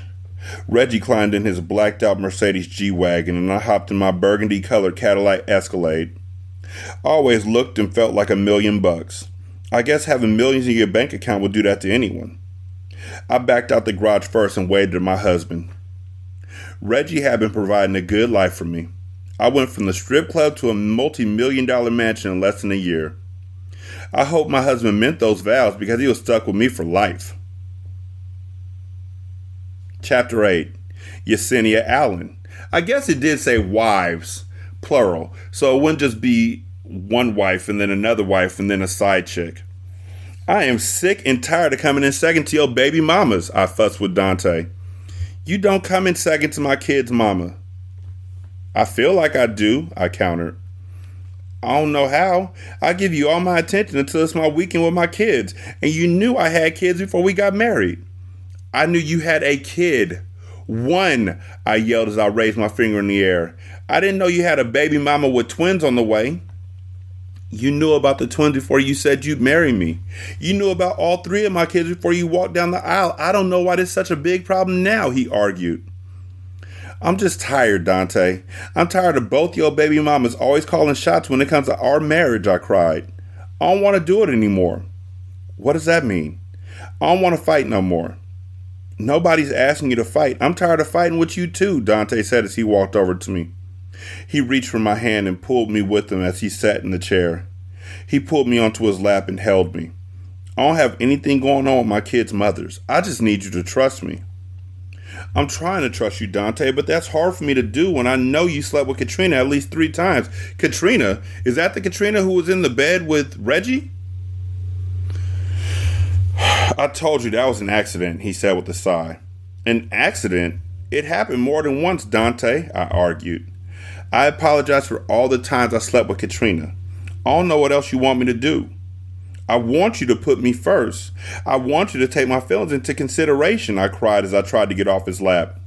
Reggie climbed in his blacked out Mercedes G-Wagon and I hopped in my burgundy colored Cadillac Escalade. I always looked and felt like $1,000,000. I guess having millions in your bank account would do that to anyone. I backed out the garage first and waved at my husband. Reggie had been providing a good life for me. I went from the strip club to a multi-million-dollar mansion in less than a year. I hope my husband meant those vows because he was stuck with me for life. Chapter 8. Yesenia Allen. I guess it did say wives, plural, so it wouldn't just be one wife and then another wife and then a side chick. I am sick and tired of coming in second to your baby mamas, I fussed with Dante. You don't come in second to my kid's mama. I feel like I do, I countered. I don't know how. I give you all my attention until it's my weekend with my kids. And you knew I had kids before we got married. I knew you had a kid. One, I yelled as I raised my finger in the air. I didn't know you had a baby mama with twins on the way. You knew about the twins before you said you'd marry me. You knew about all three of my kids before you walked down the aisle. I don't know why this is such a big problem now, he argued. I'm just tired, Dante. I'm tired of both your baby mamas always calling shots when it comes to our marriage, I cried. I don't want to do it anymore. What does that mean? I don't want to fight no more. Nobody's asking you to fight. I'm tired of fighting with you too, Dante said as he walked over to me. He reached for my hand and pulled me with him as he sat in the chair. He pulled me onto his lap and held me. I don't have anything going on with my kids' mothers. I just need you to trust me. I'm trying to trust you, Dante, but that's hard for me to do when I know you slept with Katrina at least 3 times. Katrina? Is that the Katrina who was in the bed with Reggie? I told you that was an accident, he said with a sigh. An accident? It happened more than once, Dante, I argued. I apologize for all the times I slept with Katrina. I don't know what else you want me to do. I want you to put me first. I want you to take my feelings into consideration, I cried as I tried to get off his lap.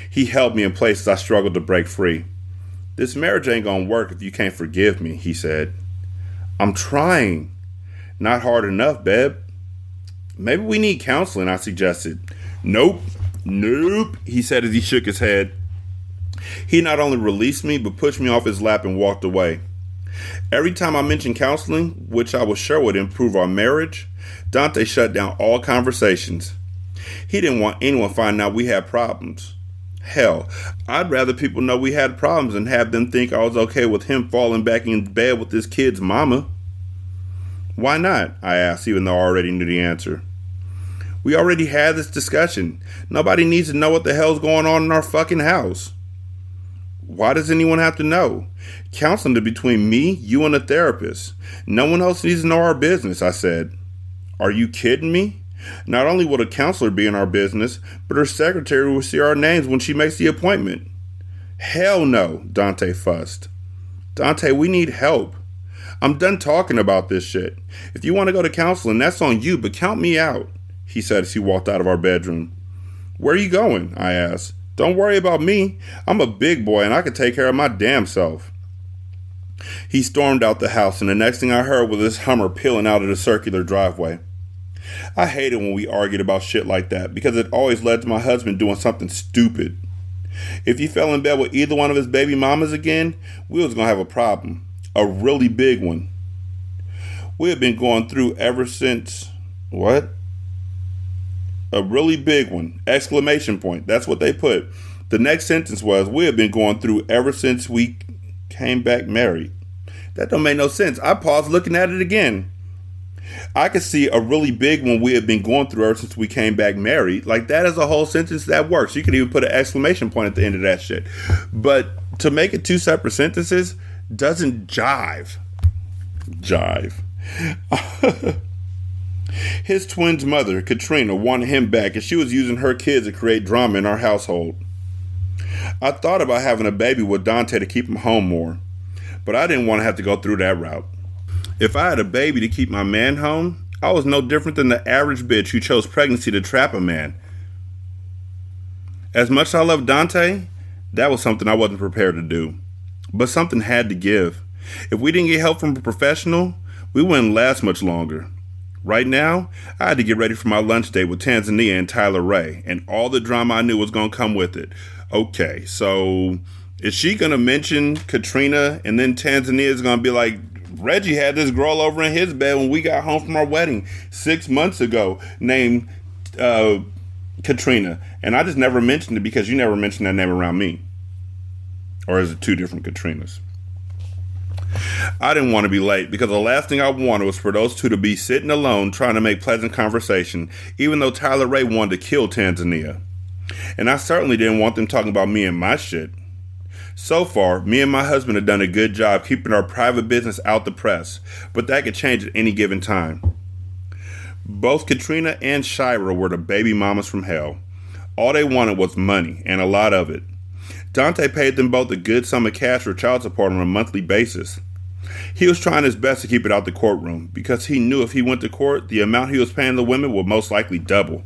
He held me in place as I struggled to break free. This marriage ain't gonna work if you can't forgive me, he said. I'm trying. Not hard enough, babe. Maybe we need counseling, I suggested. Nope, he said as he shook his head. He not only released me, but pushed me off his lap and walked away. Every time I mentioned counseling, which I was sure would improve our marriage, Dante shut down all conversations. He didn't want anyone finding out we had problems. Hell, I'd rather people know we had problems and have them think I was okay with him falling back in bed with his kid's mama. Why not? I asked, even though I already knew the answer. We already had this discussion. Nobody needs to know what the hell's going on in our fucking house. Why does anyone have to know? Counseling is between me, you, and a therapist. No one else needs to know our business, I said. Are you kidding me? Not only will a counselor be in our business, but her secretary will see our names when she makes the appointment. Hell no, Dante fussed. Dante, we need help. I'm done talking about this shit. If you want to go to counseling, that's on you, but count me out, he said as he walked out of our bedroom. Where are you going? I asked. Don't worry about me. I'm a big boy and I can take care of my damn self. He stormed out the house and the next thing I heard was his Hummer peeling out of the circular driveway. I hated when we argued about shit like that because it always led to my husband doing something stupid. If he fell in bed with either one of his baby mamas again, we was going to have a problem. A really big one. We had been going through ever since... What? A really big one. Exclamation point. That's what they put. The next sentence was, we have been going through ever since we came back married. That don't make no sense. I paused looking at it again. I could see a really big one we have been going through ever since we came back married. Like, that is a whole sentence that works. You could even put an exclamation point at the end of that shit. But to make it 2 separate sentences doesn't jive. His twin's mother, Katrina, wanted him back and she was using her kids to create drama in our household. I thought about having a baby with Dante to keep him home more, but I didn't want to have to go through that route. If I had a baby to keep my man home, I was no different than the average bitch who chose pregnancy to trap a man. As much as I love Dante, that was something I wasn't prepared to do. But something had to give. If we didn't get help from a professional, we wouldn't last much longer. Right now, I had to get ready for my lunch date with Tanzania and Tyler Ray, and all the drama I knew was going to come with it. Okay, so is she going to mention Katrina, and then Tanzania is going to be like, Reggie had this girl over in his bed when we got home from our wedding 6 months ago named Katrina, and I just never mentioned it because you never mentioned that name around me. Or is it 2 different Katrinas? I didn't want to be late because the last thing I wanted was for those 2 to be sitting alone trying to make pleasant conversation, even though Tyler Ray wanted to kill Tanzania. And I certainly didn't want them talking about me and my shit. So far, me and my husband have done a good job keeping our private business out the press, but that could change at any given time. Both Katrina and Shira were the baby mamas from hell. All they wanted was money, and a lot of it. Dante paid them both a good sum of cash for child support on a monthly basis. He was trying his best to keep it out the courtroom, because he knew if he went to court, the amount he was paying the women would most likely double.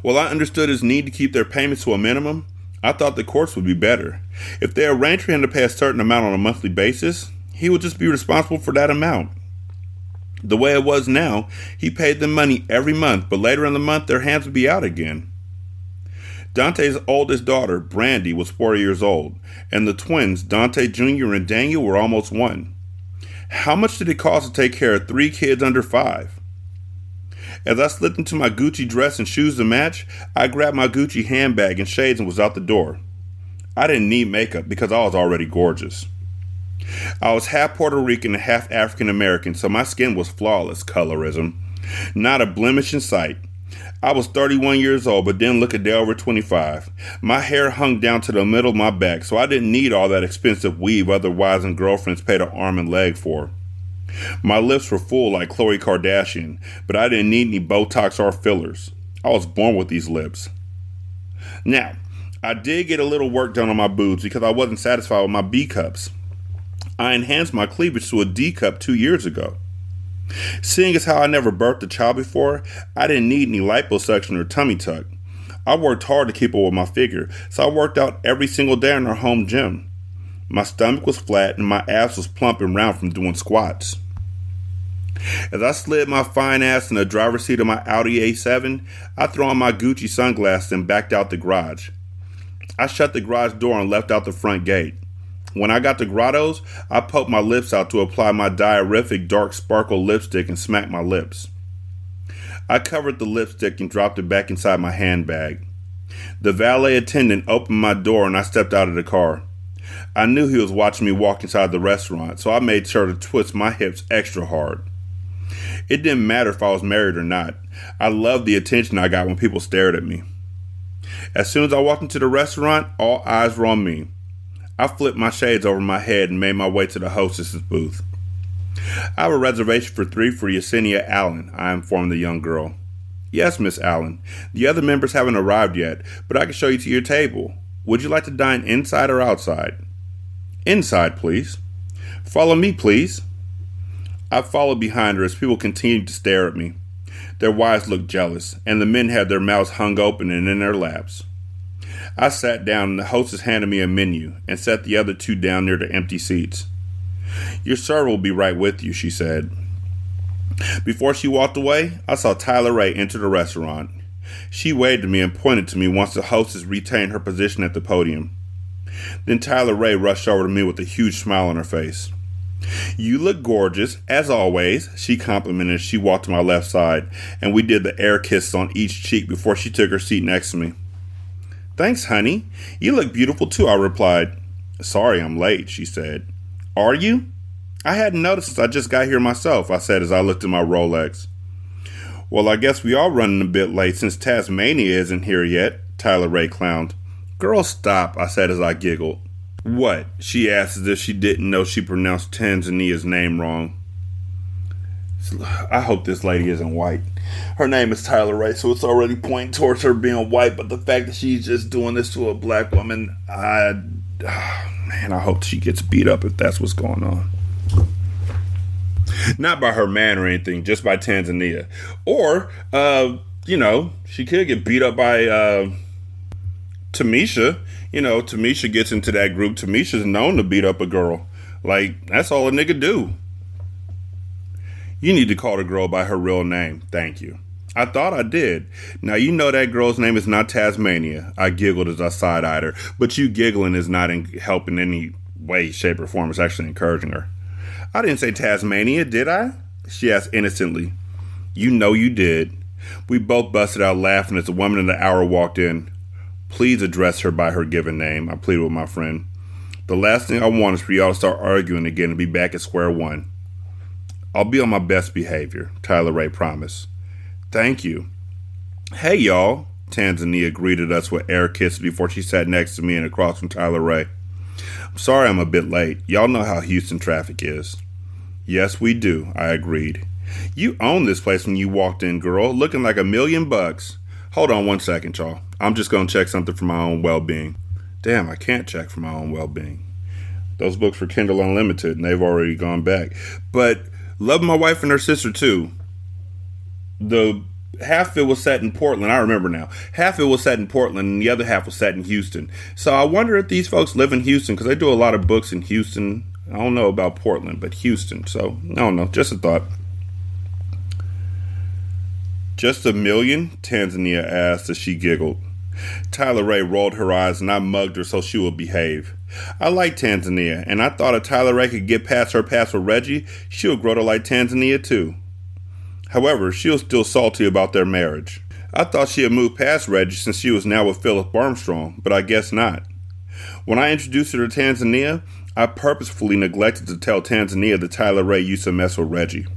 While I understood his need to keep their payments to a minimum, I thought the courts would be better. If they arranged for him to pay a certain amount on a monthly basis, he would just be responsible for that amount. The way it was now, he paid them money every month, but later in the month their hands would be out again. Dante's oldest daughter, Brandy, was 4 years old, and the twins, Dante Jr. and Daniel, were almost 1. How much did it cost to take care of 3 kids under 5? As I slipped into my Gucci dress and shoes to match, I grabbed my Gucci handbag and shades and was out the door. I didn't need makeup because I was already gorgeous. I was half Puerto Rican and half African American, so my skin was flawless, colorism. Not a blemish in sight. I was 31 years old, but didn't look a day over 25. My hair hung down to the middle of my back, so I didn't need all that expensive weave other wives and girlfriends paid an arm and leg for. My lips were full like Khloe Kardashian, but I didn't need any Botox or fillers. I was born with these lips. Now, I did get a little work done on my boobs because I wasn't satisfied with my B cups. I enhanced my cleavage to a D cup 2 years ago. Seeing as how I never birthed a child before, I didn't need any liposuction or tummy tuck. I worked hard to keep up with my figure, so I worked out every single day in our home gym. My stomach was flat and my ass was plump and round from doing squats. As I slid my fine ass in the driver's seat of my Audi A7, I threw on my Gucci sunglasses and backed out the garage. I shut the garage door and left out the front gate. When I got to Grotto's, I poked my lips out to apply my diorific dark sparkle lipstick and smacked my lips. I covered the lipstick and dropped it back inside my handbag. The valet attendant opened my door and I stepped out of the car. I knew he was watching me walk inside the restaurant, so I made sure to twist my hips extra hard. It didn't matter if I was married or not. I loved the attention I got when people stared at me. As soon as I walked into the restaurant, all eyes were on me. I flipped my shades over my head and made my way to the hostess's booth. I have a reservation for 3 for Yesenia Allen, I informed the young girl. Yes, Miss Allen. The other members haven't arrived yet, but I can show you to your table. Would you like to dine inside or outside? Inside, please. Follow me, please. I followed behind her as people continued to stare at me. Their wives looked jealous, and the men had their mouths hung open and in their laps. I sat down and the hostess handed me a menu and set the other 2 down near the empty seats. Your server will be right with you, she said. Before she walked away, I saw Tyler Ray enter the restaurant. She waved to me and pointed to me once the hostess retained her position at the podium. Then Tyler Ray rushed over to me with a huge smile on her face. You look gorgeous, as always, she complimented as she walked to my left side, and we did the air kisses on each cheek before she took her seat next to me. Thanks, honey. You look beautiful too, I replied. Sorry I'm late, she said. Are you? I hadn't noticed since I just got here myself, I said as I looked at my Rolex. Well, I guess we are running a bit late since Tasmania isn't here yet, Tyler Ray clowned. Girl, stop, I said as I giggled. What? She asked as if she didn't know she pronounced Tanzania's name wrong. I hope this lady isn't white. Her name is Tyler Ray, so it's already pointing towards her being white, but the fact that she's just doing this to a black woman, I hope she gets beat up if that's what's going on. Not by her man or anything, just by Tanzania. Or, she could get beat up by Tamisha. Tamisha gets into that group. Tamisha's known to beat up a girl. Like, that's all a nigga do. You need to call the girl by her real name. Thank you. I thought I did. Now, you know that girl's name is not Tasmania. I giggled as I side-eyed her. But you giggling is not helping in any way, shape, or form. It's actually encouraging her. I didn't say Tasmania, did I? She asked innocently. You know you did. We both busted out laughing as the woman in the hour walked in. Please address her by her given name, I pleaded with my friend. The last thing I want is for y'all to start arguing again and be back at square one. I'll be on my best behavior, Tyler Ray promised. Thank you. Hey, y'all, Tanzania greeted us with air kisses before she sat next to me and across from Tyler Ray. I'm sorry I'm a bit late. Y'all know how Houston traffic is. Yes, we do, I agreed. You owned this place when you walked in, girl, looking like $1 million. Hold on one second, y'all. I'm just going to check something for my own well-being. Damn, I can't check for my own well-being. Those books were Kindle Unlimited, and they've already gone back. But love my wife and her sister, too. The half of it was set in Portland. I remember now. Half of it was set in Portland, and the other half was set in Houston. So I wonder if these folks live in Houston, because they do a lot of books in Houston. I don't know about Portland, but Houston. So, I don't know. Just a thought. Just $1 million? Tanzania asked as she giggled. Tyler Ray rolled her eyes and I mugged her so she would behave. I like Tanzania, and I thought if Tyler Ray could get past her past with Reggie, she would grow to like Tanzania too. However, she was still salty about their marriage. I thought she had moved past Reggie since she was now with Philip Armstrong, but I guess not. When I introduced her to Tanzania, I purposefully neglected to tell Tanzania that Tyler Ray used to mess with Reggie.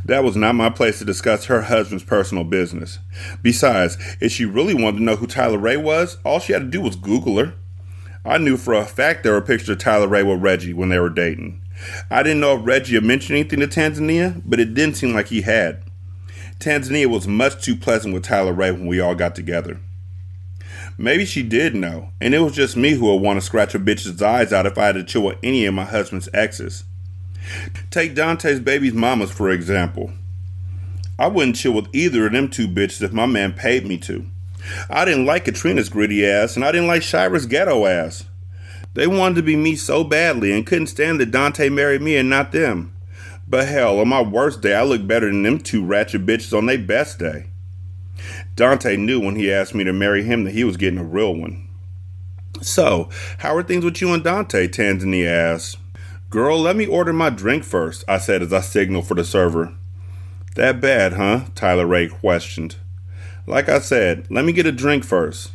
That was not my place to discuss her husband's personal business. Besides, if she really wanted to know who Tyler Ray was, all she had to do was Google her. I knew for a fact there were pictures of Tyler Ray with Reggie when they were dating. I didn't know if Reggie had mentioned anything to Tanzania, but it didn't seem like he had. Tanzania was much too pleasant with Tyler Ray when we all got together. Maybe she did know, and it was just me who would want to scratch a bitch's eyes out if I had to chill with any of my husband's exes. Take Dante's baby's mamas, for example. I wouldn't chill with either of them two bitches if my man paid me to. I didn't like Katrina's gritty ass, and I didn't like Shira's ghetto ass. They wanted to be me so badly and couldn't stand that Dante married me and not them. But hell, on my worst day, I look better than them two ratchet bitches on their best day. Dante knew when he asked me to marry him that he was getting a real one. So, how are things with you and Dante? Tanzania asked. Girl, let me order my drink first, I said as I signaled for the server. That bad, huh? Tyler Ray questioned. Like I said, let me get a drink first.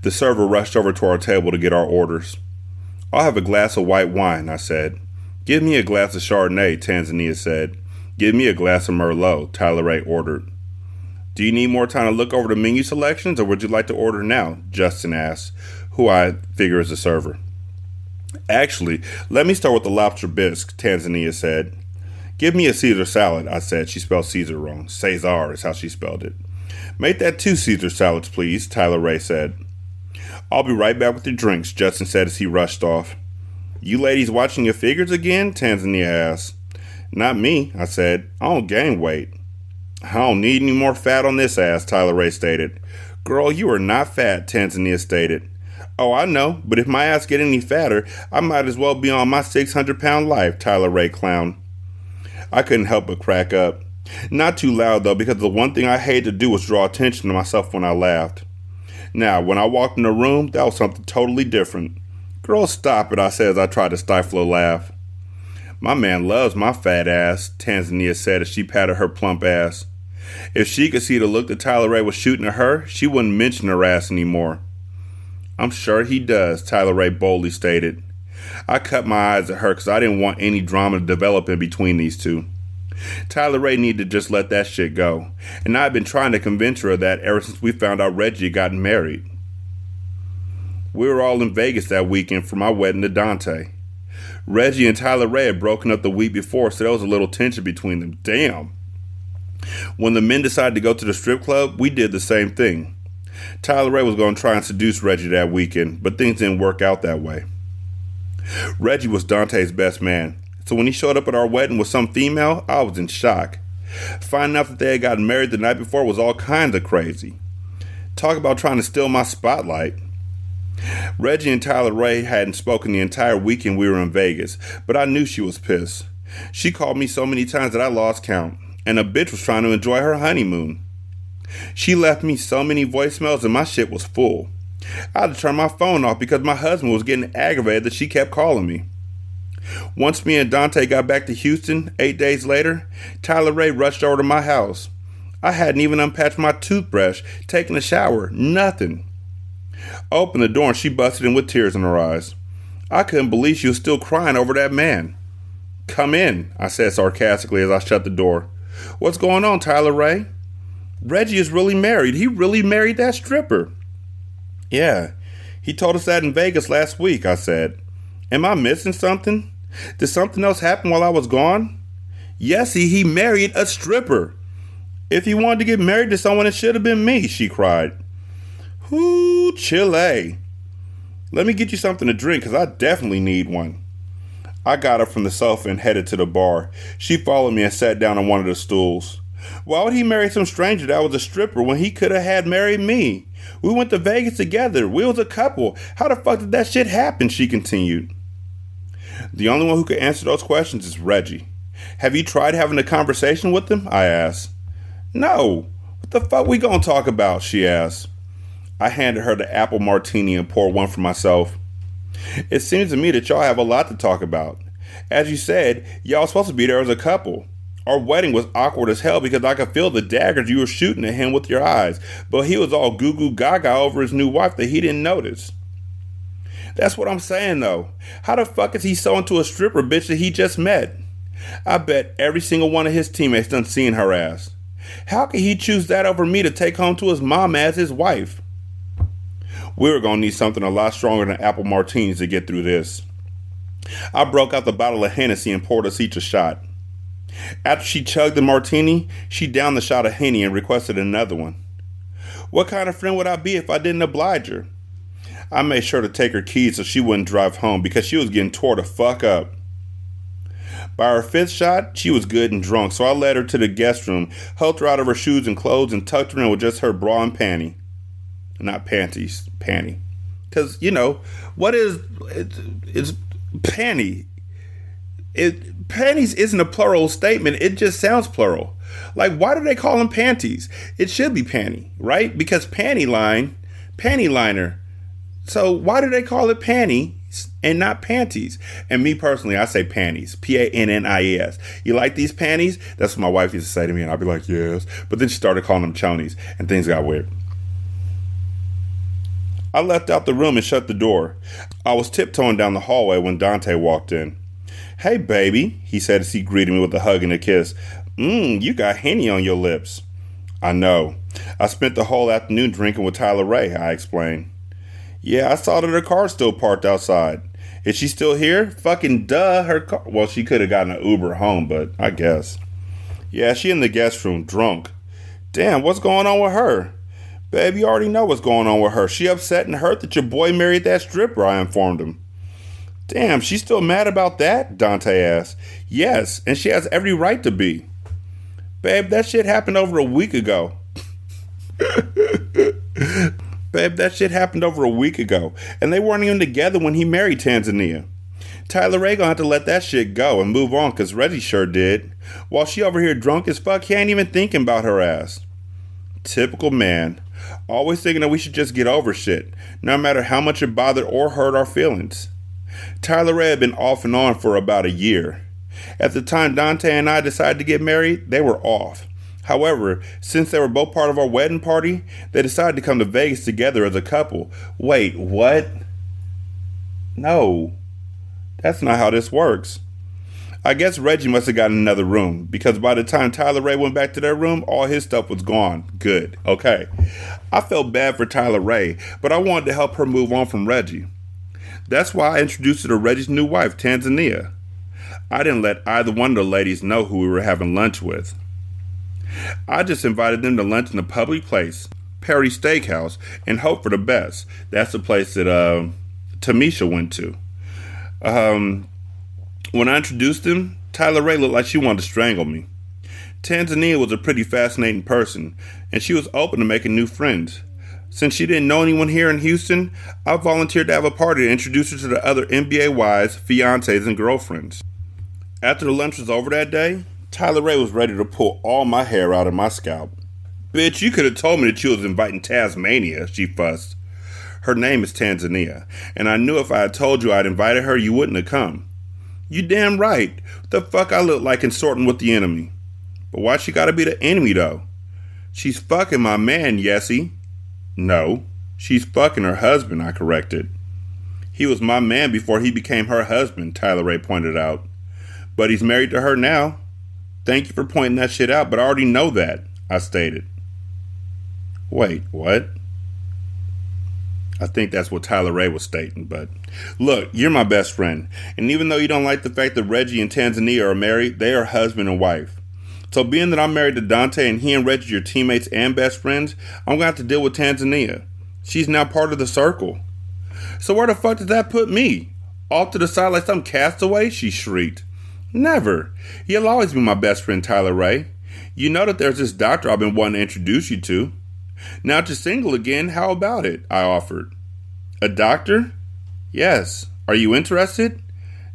The server rushed over to our table to get our orders. I'll have a glass of white wine, I said. Give me a glass of Chardonnay, Tanzania said. Give me a glass of Merlot, Tyler Ray ordered. Do you need more time to look over the menu selections, or would you like to order now? Justin asked, who I figure is the server. Actually, let me start with the lobster bisque, Tanzania said. Give me a Caesar salad, I said. She spelled Caesar wrong. Cesar is how she spelled it. Make that 2 Caesar salads, please, Tyler Ray said. I'll be right back with your drinks, Justin said as he rushed off. You ladies watching your figures again? Tanzania asked. Not me, I said. I don't gain weight. I don't need any more fat on this ass, Tyler Ray stated. Girl, you are not fat, Tanzania stated. Oh, I know, but if my ass get any fatter, I might as well be on my 600-pound life, Tyler Ray clowned. I couldn't help but crack up. Not too loud, though, because the one thing I hated to do was draw attention to myself when I laughed. Now, when I walked in the room, that was something totally different. Girl, stop it, I said as I tried to stifle a laugh. My man loves my fat ass, Tanzania said as she patted her plump ass. If she could see the look that Tyler Ray was shooting at her, she wouldn't mention her ass anymore. I'm sure he does, Tyler Ray boldly stated. I cut my eyes at her because I didn't want any drama to develop in between these two. Tyler Ray needed to just let that shit go, and I've been trying to convince her of that ever since we found out Reggie had gotten married. We were all in Vegas that weekend for my wedding to Dante. Reggie and Tyler Ray had broken up the week before, so there was a little tension between them. Damn. When the men decided to go to the strip club, we did the same thing. Tyler Ray was going to try and seduce Reggie that weekend, but things didn't work out that way. Reggie was Dante's best man, so when he showed up at our wedding with some female, I was in shock. Finding out that they had gotten married the night before was all kinds of crazy. Talk about trying to steal my spotlight. Reggie and Tyler Ray hadn't spoken the entire weekend we were in Vegas, but I knew she was pissed. She called me so many times that I lost count, and a bitch was trying to enjoy her honeymoon. She left me so many voicemails and my shit was full. I had to turn my phone off because my husband was getting aggravated that she kept calling me. Once me and Dante got back to Houston, 8 days later, Tyler Ray rushed over to my house. I hadn't even unpatched my toothbrush, taken a shower, nothing. I opened the door and she busted in with tears in her eyes. I couldn't believe she was still crying over that man. Come in, I said sarcastically as I shut the door. What's going on, Tyler Ray? Reggie is really married. He really married that stripper. Yeah, he told us that in Vegas last week, I said. Am I missing something? Did something else happen while I was gone? Yes, he married a stripper. If he wanted to get married to someone, it should have been me, she cried. Whoo, Chile. Let me get you something to drink, because I definitely need one. I got up from the sofa and headed to the bar. She followed me and sat down on one of the stools. Why would he marry some stranger that was a stripper when he could have had married me? We went to Vegas together. We was a couple. How the fuck did that shit happen? She continued. The only one who could answer those questions is Reggie. Have you tried having a conversation with him? I asked. No. What the fuck we gonna talk about? She asked. I handed her the apple martini and poured one for myself. It seems to me that y'all have a lot to talk about. As you said, y'all supposed to be there as a couple. Our wedding was awkward as hell because I could feel the daggers you were shooting at him with your eyes, but he was all goo goo gaga over his new wife that he didn't notice. That's what I'm saying though. How the fuck is he so into a stripper bitch that he just met? I bet every single one of his teammates done seen her ass. How could he choose that over me to take home to his mom as his wife? We were going to need something a lot stronger than apple martinis to get through this. I broke out the bottle of Hennessy and poured us each a shot. After she chugged the martini, she downed the shot of Henny and requested another one. What kind of friend would I be if I didn't oblige her? I made sure to take her keys so she wouldn't drive home because she was getting tore the fuck up. By her fifth shot, she was good and drunk, so I led her to the guest room, helped her out of her shoes and clothes, and tucked her in with just her bra and panty. Not panties, panty. Because, you know, what is... It's panty. Panties isn't a plural statement. It just sounds plural. Like, why do they call them panties? It should be panty, right? Because panty liner. So why do they call it panties and not panties? And me personally, I say panties. Pannies. You like these panties? That's what my wife used to say to me, and I'd be like, yes. But then she started calling them chonies, and things got weird. I left out the room and shut the door. I was tiptoeing down the hallway when Dante walked in. Hey, baby, he said as he greeted me with a hug and a kiss. You got Henny on your lips. I know. I spent the whole afternoon drinking with Tyler Ray, I explained. Yeah, I saw that her car's still parked outside. Is she still here? Fucking duh, her car... Well, she could have gotten an Uber home, but I guess. Yeah, she in the guest room, drunk. Damn, what's going on with her? Babe, you already know what's going on with her. She upset and hurt that your boy married that stripper, I informed him. Damn, she's still mad about that? Dante asked. Yes, and she has every right to be. Babe, that shit happened over a week ago. Babe, that shit happened over a week ago, and they weren't even together when he married Tanzania. Tyler Ray gonna have to let that shit go and move on, cause Reggie sure did. While she over here drunk as fuck, he ain't even thinking about her ass. Typical man. Always thinking that we should just get over shit, no matter how much it bothered or hurt our feelings. Tyler Ray had been off and on for about a year. At the time Dante and I decided to get married, they were off. However, since they were both part of our wedding party, they decided to come to Vegas together as a couple. Wait, what? No, that's not how this works. I guess Reggie must have gotten another room, because by the time Tyler Ray went back to their room, all his stuff was gone. Good. Okay. I felt bad for Tyler Ray, but I wanted to help her move on from Reggie. That's why I introduced her to Reggie's new wife, Tanzania. I didn't let either one of the ladies know who we were having lunch with. I just invited them to lunch in a public place, Perry Steakhouse, and hope for the best. That's the place that Tamisha went to. When I introduced him, Tyler Ray looked like she wanted to strangle me. Tanzania was a pretty fascinating person, and she was open to making new friends. Since she didn't know anyone here in Houston, I volunteered to have a party to introduce her to the other NBA wives, fiancés, and girlfriends. After the lunch was over that day, Tyler Ray was ready to pull all my hair out of my scalp. Bitch, you could have told me that you was inviting Tasmania, she fussed. Her name is Tanzania, and I knew if I had told you I'd invited her, you wouldn't have come. You damn right. What the fuck I look like consorting with the enemy? But why she gotta be the enemy, though? She's fucking my man, Yessie. No, she's fucking her husband, I corrected. He was my man before he became her husband, Tyler Ray pointed out. But he's married to her now. Thank you for pointing that shit out, but I already know that, I stated. Wait, what? I think that's what Tyler Ray was stating, but... Look, you're my best friend, and even though you don't like the fact that Reggie and Tanzania are married, they are husband and wife. So being that I'm married to Dante and he and Reggie are teammates and best friends, I'm going to have to deal with Tanzania. She's now part of the circle. So where the fuck does that put me? Off to the side like some castaway? She shrieked. Never. You'll always be my best friend, Tyler Ray. You know that there's this doctor I've been wanting to introduce you to. Now that you're single again, how about it? I offered. A doctor? Yes. Are you interested?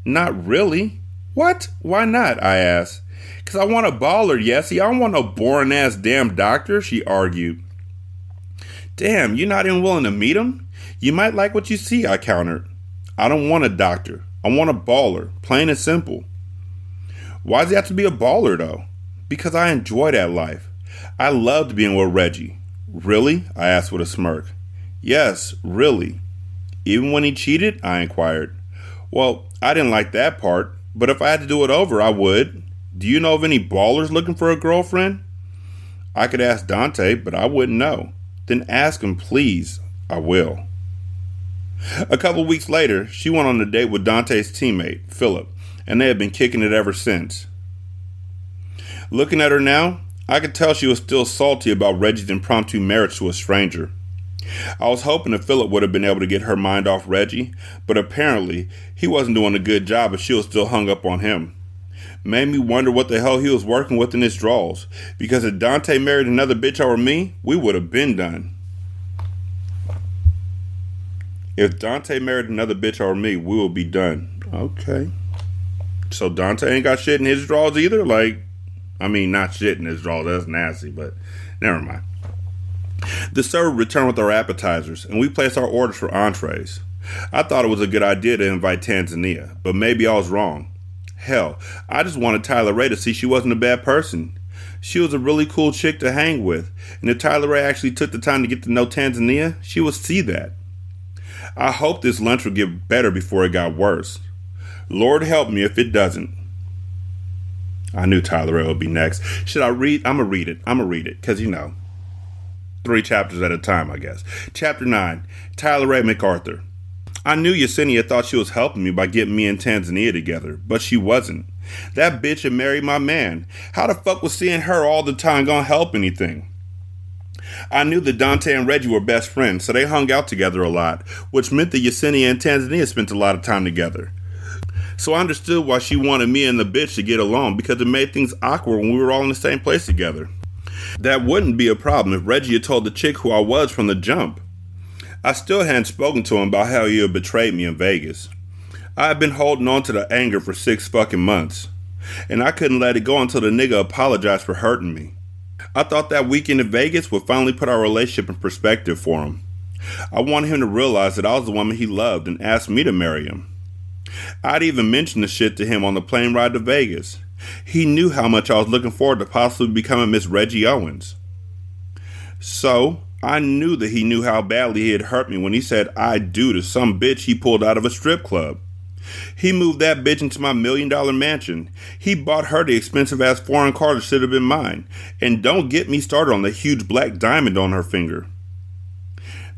Not really. What? Why not? I asked. 'Cause I want a baller, Yessie. I don't want no boring ass damn doctor, she argued. Damn, you not even willing to meet him? You might like what you see, I countered. I don't want a doctor. I want a baller, plain and simple. Why does he have to be a baller, though? Because I enjoy that life. I loved being with Reggie. Really? I asked with a smirk. Yes, really. Even when he cheated? I inquired. Well, I didn't like that part, but if I had to do it over, I would. Do you know of any ballers looking for a girlfriend? I could ask Dante, but I wouldn't know. Then ask him, please. I will. A couple weeks later, she went on a date with Dante's teammate, Philip, and they had been kicking it ever since. Looking at her now, I could tell she was still salty about Reggie's impromptu marriage to a stranger. I was hoping that Philip would have been able to get her mind off Reggie, but apparently he wasn't doing a good job if she was still hung up on him. Made me wonder what the hell he was working with in his drawers, because if Dante married another bitch over me, we would have been done. If Dante married another bitch over me, we will be done. Okay. So Dante ain't got shit in his drawers either? Not shit in his drawers. That's nasty, but never mind. The server returned with our appetizers, and we placed our orders for entrees. I thought it was a good idea to invite Tanzania, but maybe I was wrong. Hell, I just wanted Tyler Ray to see she wasn't a bad person. She was a really cool chick to hang with, and if Tyler Ray actually took the time to get to know Tanzania, she would see that. I hope this lunch would get better before it got worse. Lord help me if it doesn't. I knew Tyler Ray would be next. Should I read? I'm going to read it, because 3 chapters at a time, I guess. Chapter 9, Tyler Ray MacArthur. I knew Yesenia thought she was helping me by getting me and Tanzania together, but she wasn't. That bitch had married my man. How the fuck was seeing her all the time gonna help anything? I knew that Dante and Reggie were best friends, so they hung out together a lot, which meant that Yesenia and Tanzania spent a lot of time together. So I understood why she wanted me and the bitch to get along, because it made things awkward when we were all in the same place together. That wouldn't be a problem if Reggie had told the chick who I was from the jump. I still hadn't spoken to him about how he had betrayed me in Vegas. I had been holding on to the anger for 6 fucking months, and I couldn't let it go until the nigga apologized for hurting me. I thought that weekend in Vegas would finally put our relationship in perspective for him. I wanted him to realize that I was the woman he loved and asked me to marry him. I'd even mentioned the shit to him on the plane ride to Vegas. He knew how much I was looking forward to possibly becoming Miss Reggie Owens. So, I knew that he knew how badly he had hurt me when he said I do to some bitch he pulled out of a strip club. He moved that bitch into my $1 million mansion. He bought her the expensive ass foreign car that should have been mine. And don't get me started on the huge black diamond on her finger.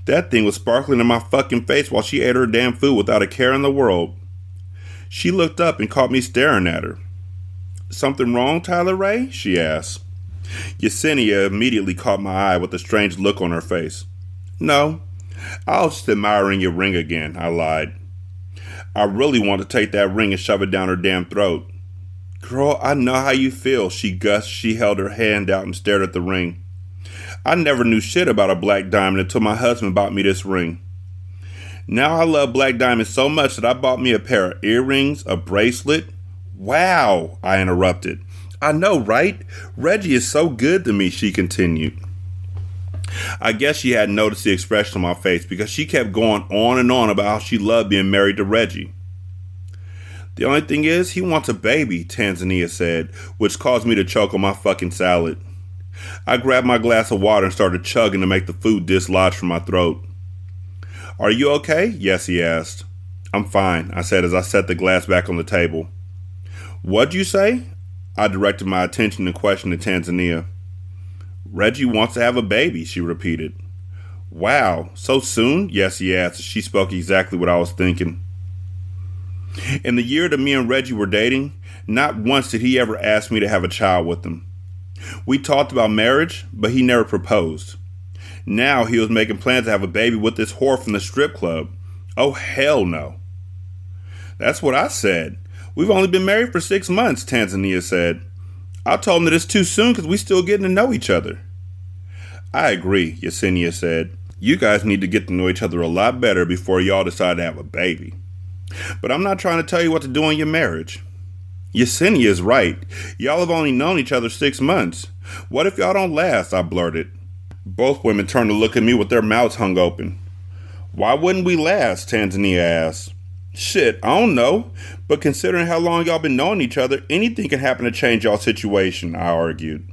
That thing was sparkling in my fucking face while she ate her damn food without a care in the world. She looked up and caught me staring at her. Something wrong, Tyler Ray? She asked. Yesenia immediately caught my eye with a strange look on her face. No, I was just admiring your ring again, I lied. I really want to take that ring and shove it down her damn throat. Girl, I know how you feel, she gushed. She held her hand out and stared at the ring. I never knew shit about a black diamond until my husband bought me this ring. Now I love black diamonds so much that I bought me a pair of earrings, a bracelet. Wow, I interrupted. I know, right? Reggie is so good to me, she continued. I guess she hadn't noticed the expression on my face because she kept going on and on about how she loved being married to Reggie. The only thing is, he wants a baby, Tanzania said, which caused me to choke on my fucking salad. I grabbed my glass of water and started chugging to make the food dislodge from my throat. Are you okay? Yes, he asked. I'm fine, I said as I set the glass back on the table. What'd you say? I directed my attention and question to Tanzania. Reggie wants to have a baby, she repeated. Wow, so soon? Yes, he asked. She spoke exactly what I was thinking. In the year that me and Reggie were dating, not once did he ever ask me to have a child with him. We talked about marriage, but he never proposed. Now he was making plans to have a baby with this whore from the strip club. Oh, hell no. That's what I said. We've only been married for 6 months, Tanzania said. I told him that it's too soon because we still getting to know each other. I agree, Yesenia said. You guys need to get to know each other a lot better before y'all decide to have a baby. But I'm not trying to tell you what to do in your marriage. Yesenia is right. Y'all have only known each other 6 months. What if y'all don't last? I blurted. Both women turned to look at me with their mouths hung open. Why wouldn't we last? Tanzania asked. Shit, I don't know. But considering how long y'all been knowing each other, anything can happen to change y'all's situation, I argued.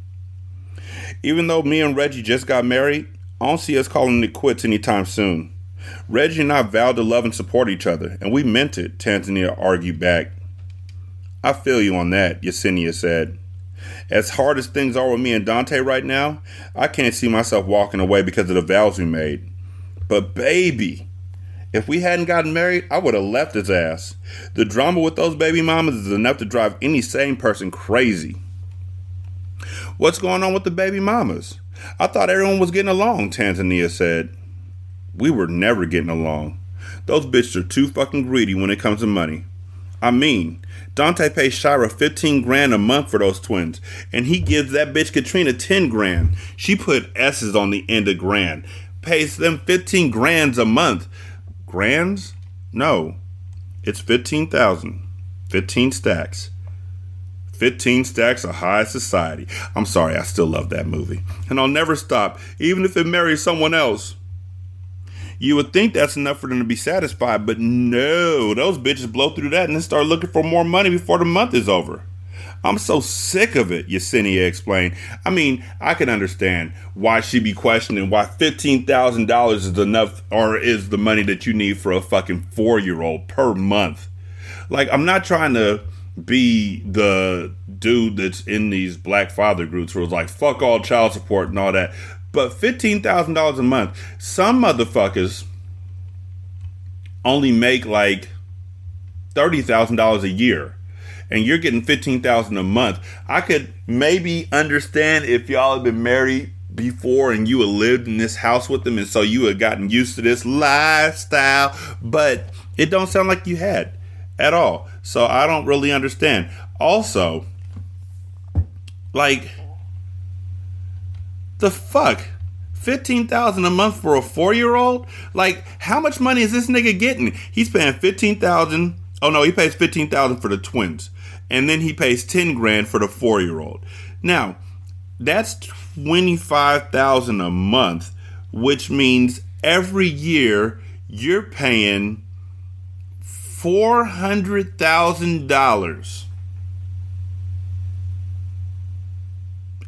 Even though me and Reggie just got married, I don't see us calling it quits anytime soon. Reggie and I vowed to love and support each other, and we meant it, Tanzania argued back. I feel you on that, Yesenia said. As hard as things are with me and Dante right now, I can't see myself walking away because of the vows we made. But baby, if we hadn't gotten married, I would have left his ass. The drama with those baby mamas is enough to drive any sane person crazy. What's going on with the baby mamas? I thought everyone was getting along, Tanzania said. We were never getting along. Those bitches are too fucking greedy when it comes to money. I mean, Dante pays Shira 15 grand a month for those twins, and he gives that bitch Katrina 10 grand. She put S's on the end of grand. Pays them 15 grands a month. Grands? No. It's 15,000. 15 stacks. 15 stacks of high society. I'm sorry, I still love that movie. And I'll never stop, even if it marries someone else. You would think that's enough for them to be satisfied, but no, those bitches blow through that and then start looking for more money before the month is over. I'm so sick of it, Yesenia explained. I mean, I can understand why she'd be questioning why $15,000 is enough or is the money that you need for a fucking 4-year-old per month. Like, I'm not trying to be the dude that's in these black father groups where it's like, fuck all child support and all that. But $15,000 a month, some motherfuckers only make like $30,000 a year. And you're getting $15,000 a month. I could maybe understand if y'all had been married before and you had lived in this house with them, and so you had gotten used to this lifestyle, but it don't sound like you had at all. So I don't really understand. Also, like, the fuck? $15,000 a month for a 4-year-old? Like, how much money is this nigga getting? He's paying $15,000. Oh no, he pays $15,000 for the twins. And then he pays 10 grand for the 4-year-old. Now, that's $25,000 a month, which means every year you're paying $400,000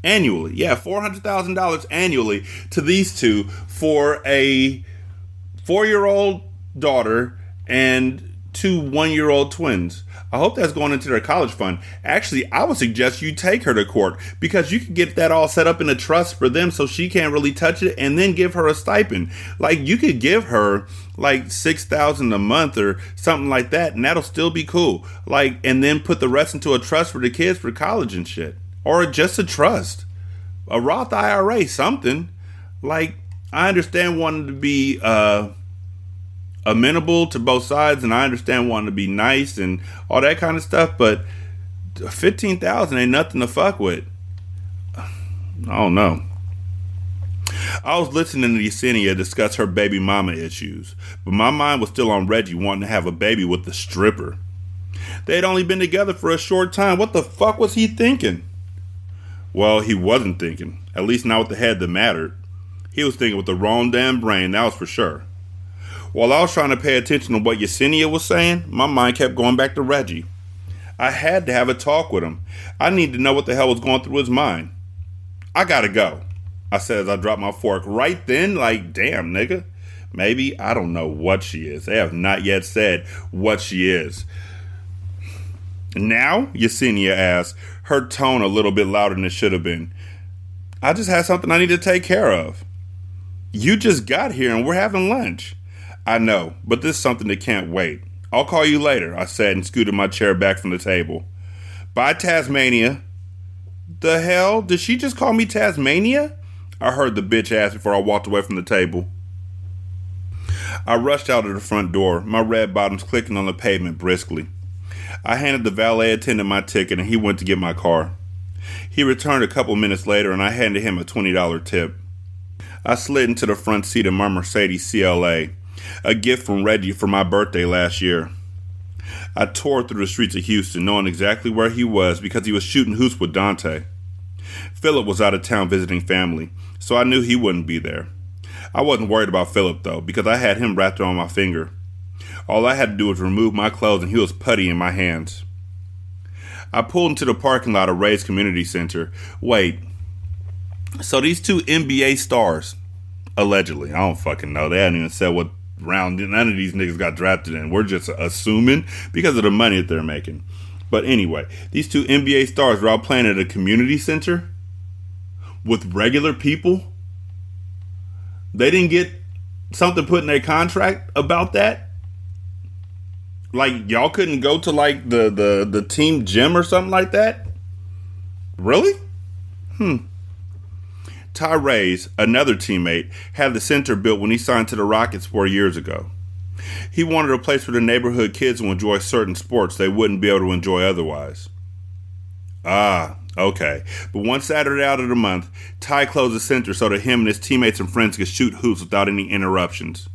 annually. Yeah, $400,000 annually to these two for a 4-year-old daughter and 2 1-year-old twins. I hope that's going into their college fund. Actually, I would suggest you take her to court because you could get that all set up in a trust for them so she can't really touch it, and then give her a stipend. Like, you could give her like $6,000 a month or something like that, and that'll still be cool. Like, and then put the rest into a trust for the kids for college and shit. Or just a trust. A Roth IRA, something. Like, I understand wanting to be amenable to both sides, and I understand wanting to be nice and all that kind of stuff, but $15,000 ain't nothing to fuck with. I don't know. I was listening to Yesenia discuss her baby mama issues, but my mind was still on Reggie wanting to have a baby with the stripper. They had only been together for a short time. What the fuck was he thinking? Well, he wasn't thinking, at least not with the head that mattered. He was thinking with the wrong damn brain, that was for sure. While I was trying to pay attention to what Yesenia was saying, my mind kept going back to Reggie. I had to have a talk with him. I needed to know what the hell was going through his mind. I gotta go, I said as I dropped my fork. Right then, like, damn, nigga. Maybe, I don't know what she is. They have not yet said what she is. Now, Yesenia asked, her tone a little bit louder than it should have been. I just had something I need to take care of. You just got here and we're having lunch. I know, but this is something that can't wait. I'll call you later, I said and scooted my chair back from the table. Bye, Tasmania. The hell? Did she just call me Tasmania? I heard the bitch ask before I walked away from the table. I rushed out of the front door, my red bottoms clicking on the pavement briskly. I handed the valet attendant my ticket and he went to get my car. He returned a couple minutes later and I handed him a $20 tip. I slid into the front seat of my Mercedes CLA, a gift from Reggie for my birthday last year. I tore through the streets of Houston knowing exactly where he was because he was shooting hoops with Dante. Philip was out of town visiting family, so I knew he wouldn't be there. I wasn't worried about Philip though because I had him wrapped around my finger. All I had to do was remove my clothes and he was putty in my hands. I pulled into the parking lot of Ray's Community Center. Wait, so these two NBA stars, allegedly, I don't fucking know, they hadn't even said what round none of these niggas got drafted in. We're just assuming because of the money that they're making. But anyway, these two NBA stars were out playing at a community center with regular people. They didn't get something put in their contract about that. Like, y'all couldn't go to like the team gym or something like that? Really? Tyrese, another teammate, had the center built when he signed to the Rockets 4 years ago. He wanted a place for the neighborhood kids to enjoy certain sports they wouldn't be able to enjoy otherwise. Ah, okay. But one Saturday out of the month, Ty closed the center so that him and his teammates and friends could shoot hoops without any interruptions.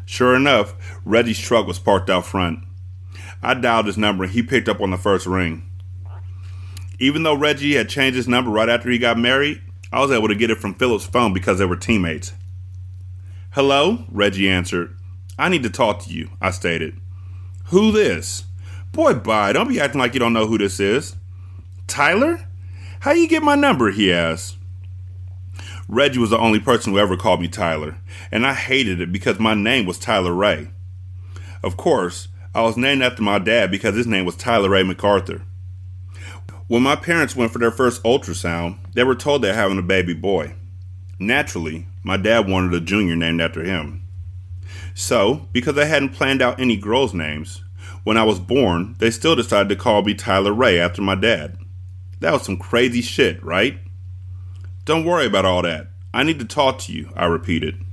Sure enough, Reggie's truck was parked out front. I dialed his number and he picked up on the first ring. Even though Reggie had changed his number right after he got married, I was able to get it from Philip's phone because they were teammates. Hello? Reggie answered. I need to talk to you, I stated. Who this? Boy, bye. Don't be acting like you don't know who this is. Tyler? How you get my number? He asked. Reggie was the only person who ever called me Tyler, and I hated it because my name was Tyler Ray. Of course, I was named after my dad because his name was Tyler Ray MacArthur. When my parents went for their first ultrasound, they were told they were having a baby boy. Naturally, my dad wanted a junior named after him. So, because I hadn't planned out any girls' names, when I was born, they still decided to call me Tyler Ray after my dad. That was some crazy shit, right? Don't worry about all that. I need to talk to you, I repeated.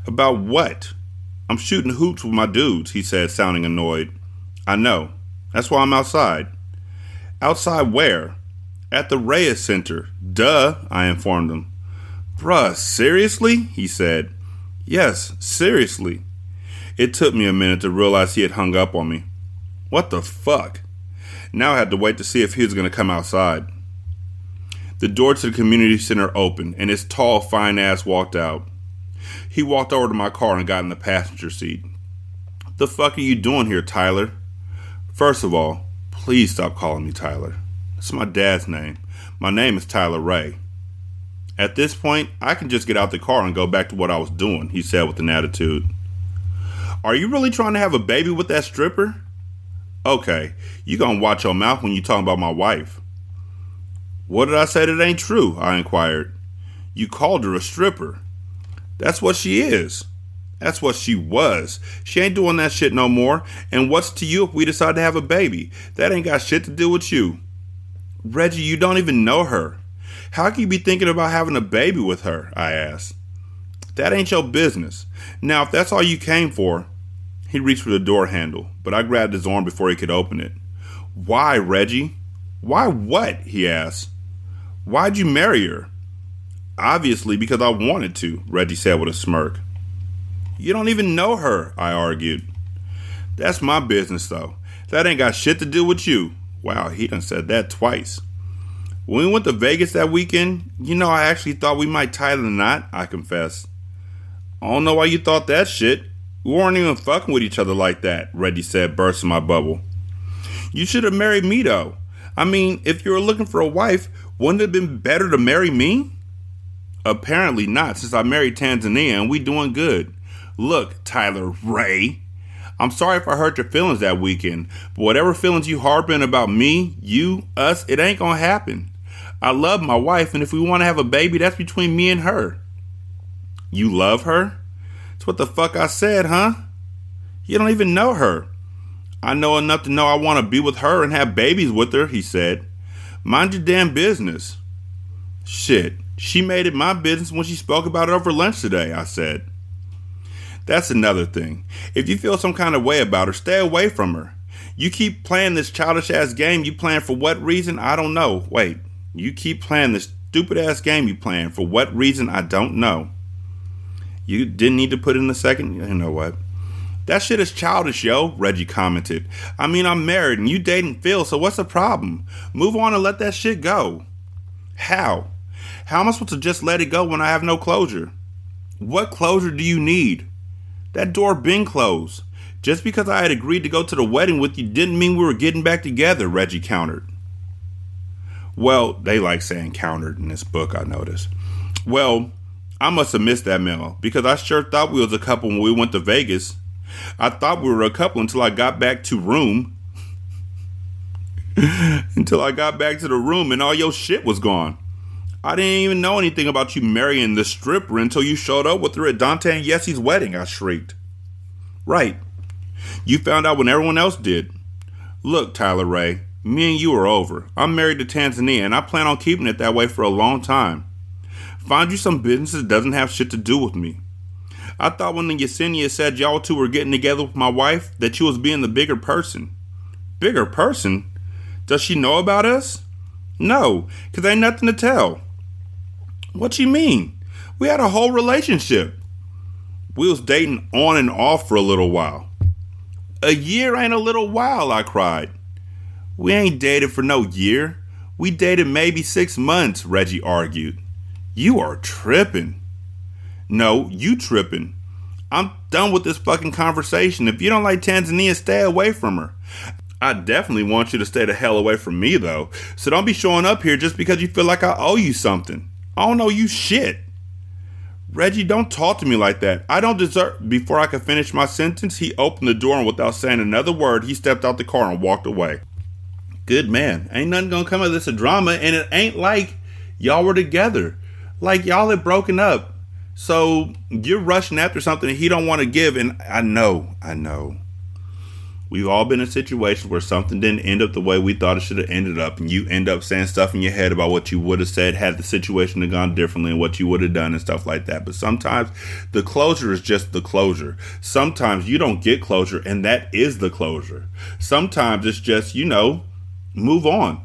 About what? I'm shooting hoops with my dudes, he said, sounding annoyed. I know. That's why I'm outside. Outside where? At the Reyes Center. Duh, I informed him. Bruh, seriously? He said. Yes, seriously. It took me a minute to realize he had hung up on me. What the fuck? Now I had to wait to see if he was going to come outside. The door to the community center opened, and his tall, fine ass walked out. He walked over to my car and got in the passenger seat. The fuck are you doing here, Tyler? First of all, please stop calling me Tyler. It's my dad's name. My name is Tyler Ray. At this point, I can just get out the car and go back to what I was doing, he said with an attitude. Are you really trying to have a baby with that stripper? Okay, you gonna watch your mouth when you talking about my wife. What did I say that ain't true? I inquired. You called her a stripper. That's what she is. That's what she was. She ain't doing that shit no more. And what's to you if we decide to have a baby? That ain't got shit to do with you. Reggie, you don't even know her. How can you be thinking about having a baby with her? I asked. That ain't your business. Now, if that's all you came for. He reached for the door handle, but I grabbed his arm before he could open it. Why, Reggie? Why what? He asked. Why'd you marry her? Obviously because I wanted to, Reggie said with a smirk. You don't even know her, I argued. That's my business, though. That ain't got shit to do with you. Wow, he done said that twice. When we went to Vegas that weekend, I actually thought we might tie the knot, I confessed. I don't know why you thought that shit. We weren't even fucking with each other like that, Reggie said, bursting my bubble. You should have married me, though. I mean, if you were looking for a wife, wouldn't it have been better to marry me? Apparently not, since I married Tanzania and we doing good. Look, Tyler Ray, I'm sorry if I hurt your feelings that weekend, but whatever feelings you harboring about me, you, us, it ain't gonna happen. I love my wife, and if we want to have a baby, that's between me and her. You love her? That's what the fuck I said, huh? You don't even know her. I know enough to know I want to be with her and have babies with her, he said. Mind your damn business. Shit, she made it my business when she spoke about it over lunch today, I said. That's another thing. If you feel some kind of way about her, stay away from her. You keep playing this childish ass game you playing for what reason? I don't know. Wait, you keep playing this stupid ass game you playing for what reason? I don't know. You didn't need to put in the second? You know what? That shit is childish, yo, Reggie commented. I mean, I'm married and you dating Phil, so what's the problem? Move on and let that shit go. How? How am I supposed to just let it go when I have no closure? What closure do you need? That door been closed. Just because I had agreed to go to the wedding with you didn't mean we were getting back together, Reggie countered. Well, they like saying countered in this book, I noticed. Well, I must have missed that memo because I sure thought we was a couple when we went to Vegas. I thought we were a couple until I got back to room. Until I got back to the room and all your shit was gone. I didn't even know anything about you marrying the stripper until you showed up with her at Dante and Yessie's wedding, I shrieked. Right. You found out when everyone else did. Look, Tyler Ray, me and you are over. I'm married to Tanzania and I plan on keeping it that way for a long time. Find you some business that doesn't have shit to do with me. I thought when the Yesenia said y'all two were getting together with my wife that you was being the bigger person. Bigger person? Does she know about us? No, because ain't nothing to tell. What you mean? We had a whole relationship. We was dating on and off for a little while. A year ain't a little while, I cried. We ain't dated for no year. We dated maybe 6 months, Reggie argued. You are tripping. No, you tripping. I'm done with this fucking conversation. If you don't like Tanzania, stay away from her. I definitely want you to stay the hell away from me, though. So don't be showing up here just because you feel like I owe you something. I don't owe you shit. Reggie, don't talk to me like that. I don't deserve... Before I could finish my sentence, he opened the door and without saying another word, he stepped out the car and walked away. Good man. Ain't nothing gonna come of this a drama, and it ain't like y'all were together. Like y'all had broken up. So you're rushing after something that he don't want to give, and I know. We've all been in situations where something didn't end up the way we thought it should have ended up, and you end up saying stuff in your head about what you would have said had the situation have gone differently and what you would have done and stuff like that. But sometimes the closure is just the closure. Sometimes you don't get closure, and that is the closure. Sometimes it's just, move on.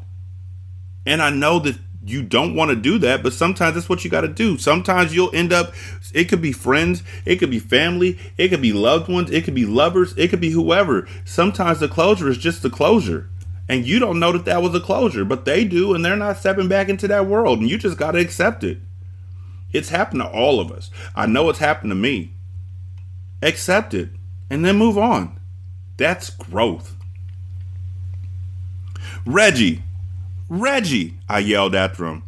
And I know that you don't want to do that, but sometimes that's what you got to do. Sometimes you'll end up, it could be friends, it could be family, it could be loved ones, it could be lovers, it could be whoever. Sometimes the closure is just the closure. And you don't know that was a closure, but they do, and they're not stepping back into that world, and you just got to accept it. It's happened to all of us. I know it's happened to me. Accept it, and then move on. That's growth. Reggie, I yelled after him.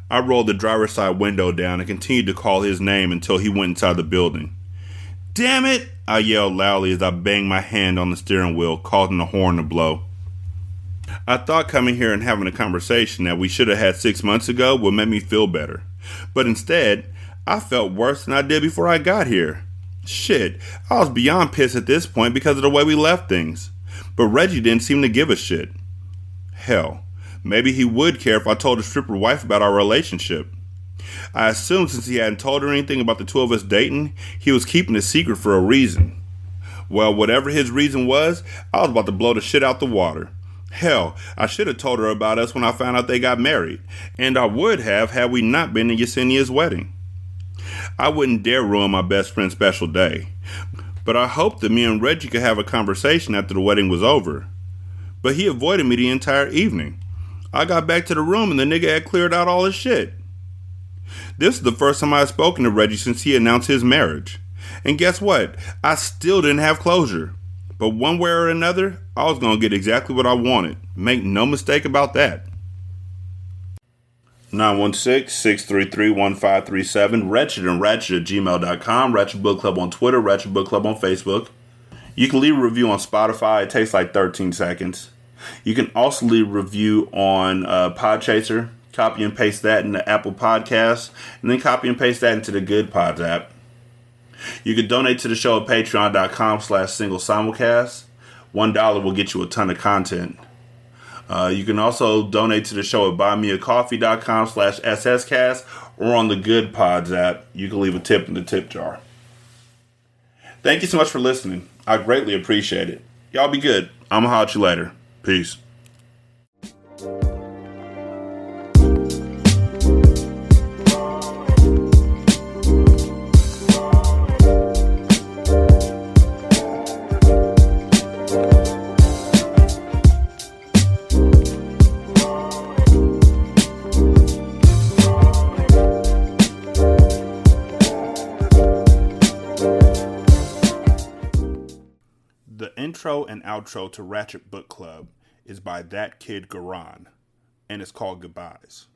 I rolled the driver's side window down and continued to call his name until he went inside the building. Damn it, I yelled loudly as I banged my hand on the steering wheel, causing the horn to blow. I thought coming here and having a conversation that we should have had 6 months ago would make me feel better. But instead, I felt worse than I did before I got here. Shit, I was beyond pissed at this point because of the way we left things. But Reggie didn't seem to give a shit. Hell. Maybe he would care if I told his stripper wife about our relationship. I assumed since he hadn't told her anything about the two of us dating, he was keeping a secret for a reason. Well, whatever his reason was, I was about to blow the shit out the water. Hell, I should have told her about us when I found out they got married. And I would have had we not been at Yesenia's wedding. I wouldn't dare ruin my best friend's special day. But I hoped that me and Reggie could have a conversation after the wedding was over. But he avoided me the entire evening. I got back to the room and the nigga had cleared out all his shit. This is the first time I had spoken to Reggie since he announced his marriage. And guess what? I still didn't have closure. But one way or another, I was going to get exactly what I wanted. Make no mistake about that. 916-633-1537, Ratchet and Ratchet at gmail.com, Ratchet Book Club on Twitter, Ratchet Book Club on Facebook. You can leave a review on Spotify. It takes like 13 seconds. You can also leave a review on Podchaser. Copy and paste that in the Apple Podcasts, and then copy and paste that into the Good Pods app. You can donate to the show at patreon.com/singlesimulcast. $1 will get you a ton of content. You can also donate to the show at buymeacoffee.com/SScast or on the Good Pods app. You can leave a tip in the tip jar. Thank you so much for listening. I greatly appreciate it. Y'all be good. I'm going to holler at you later. Peace. The intro and outro to Ratchet Book Club is by That Kid Garan, and it's called Goodbyes.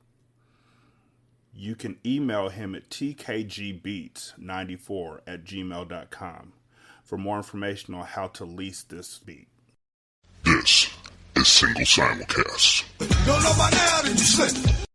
You can email him at tkgbeats94@gmail.com for more information on how to lease this beat. This is Single Simulcast. Don't know by now, did you slip?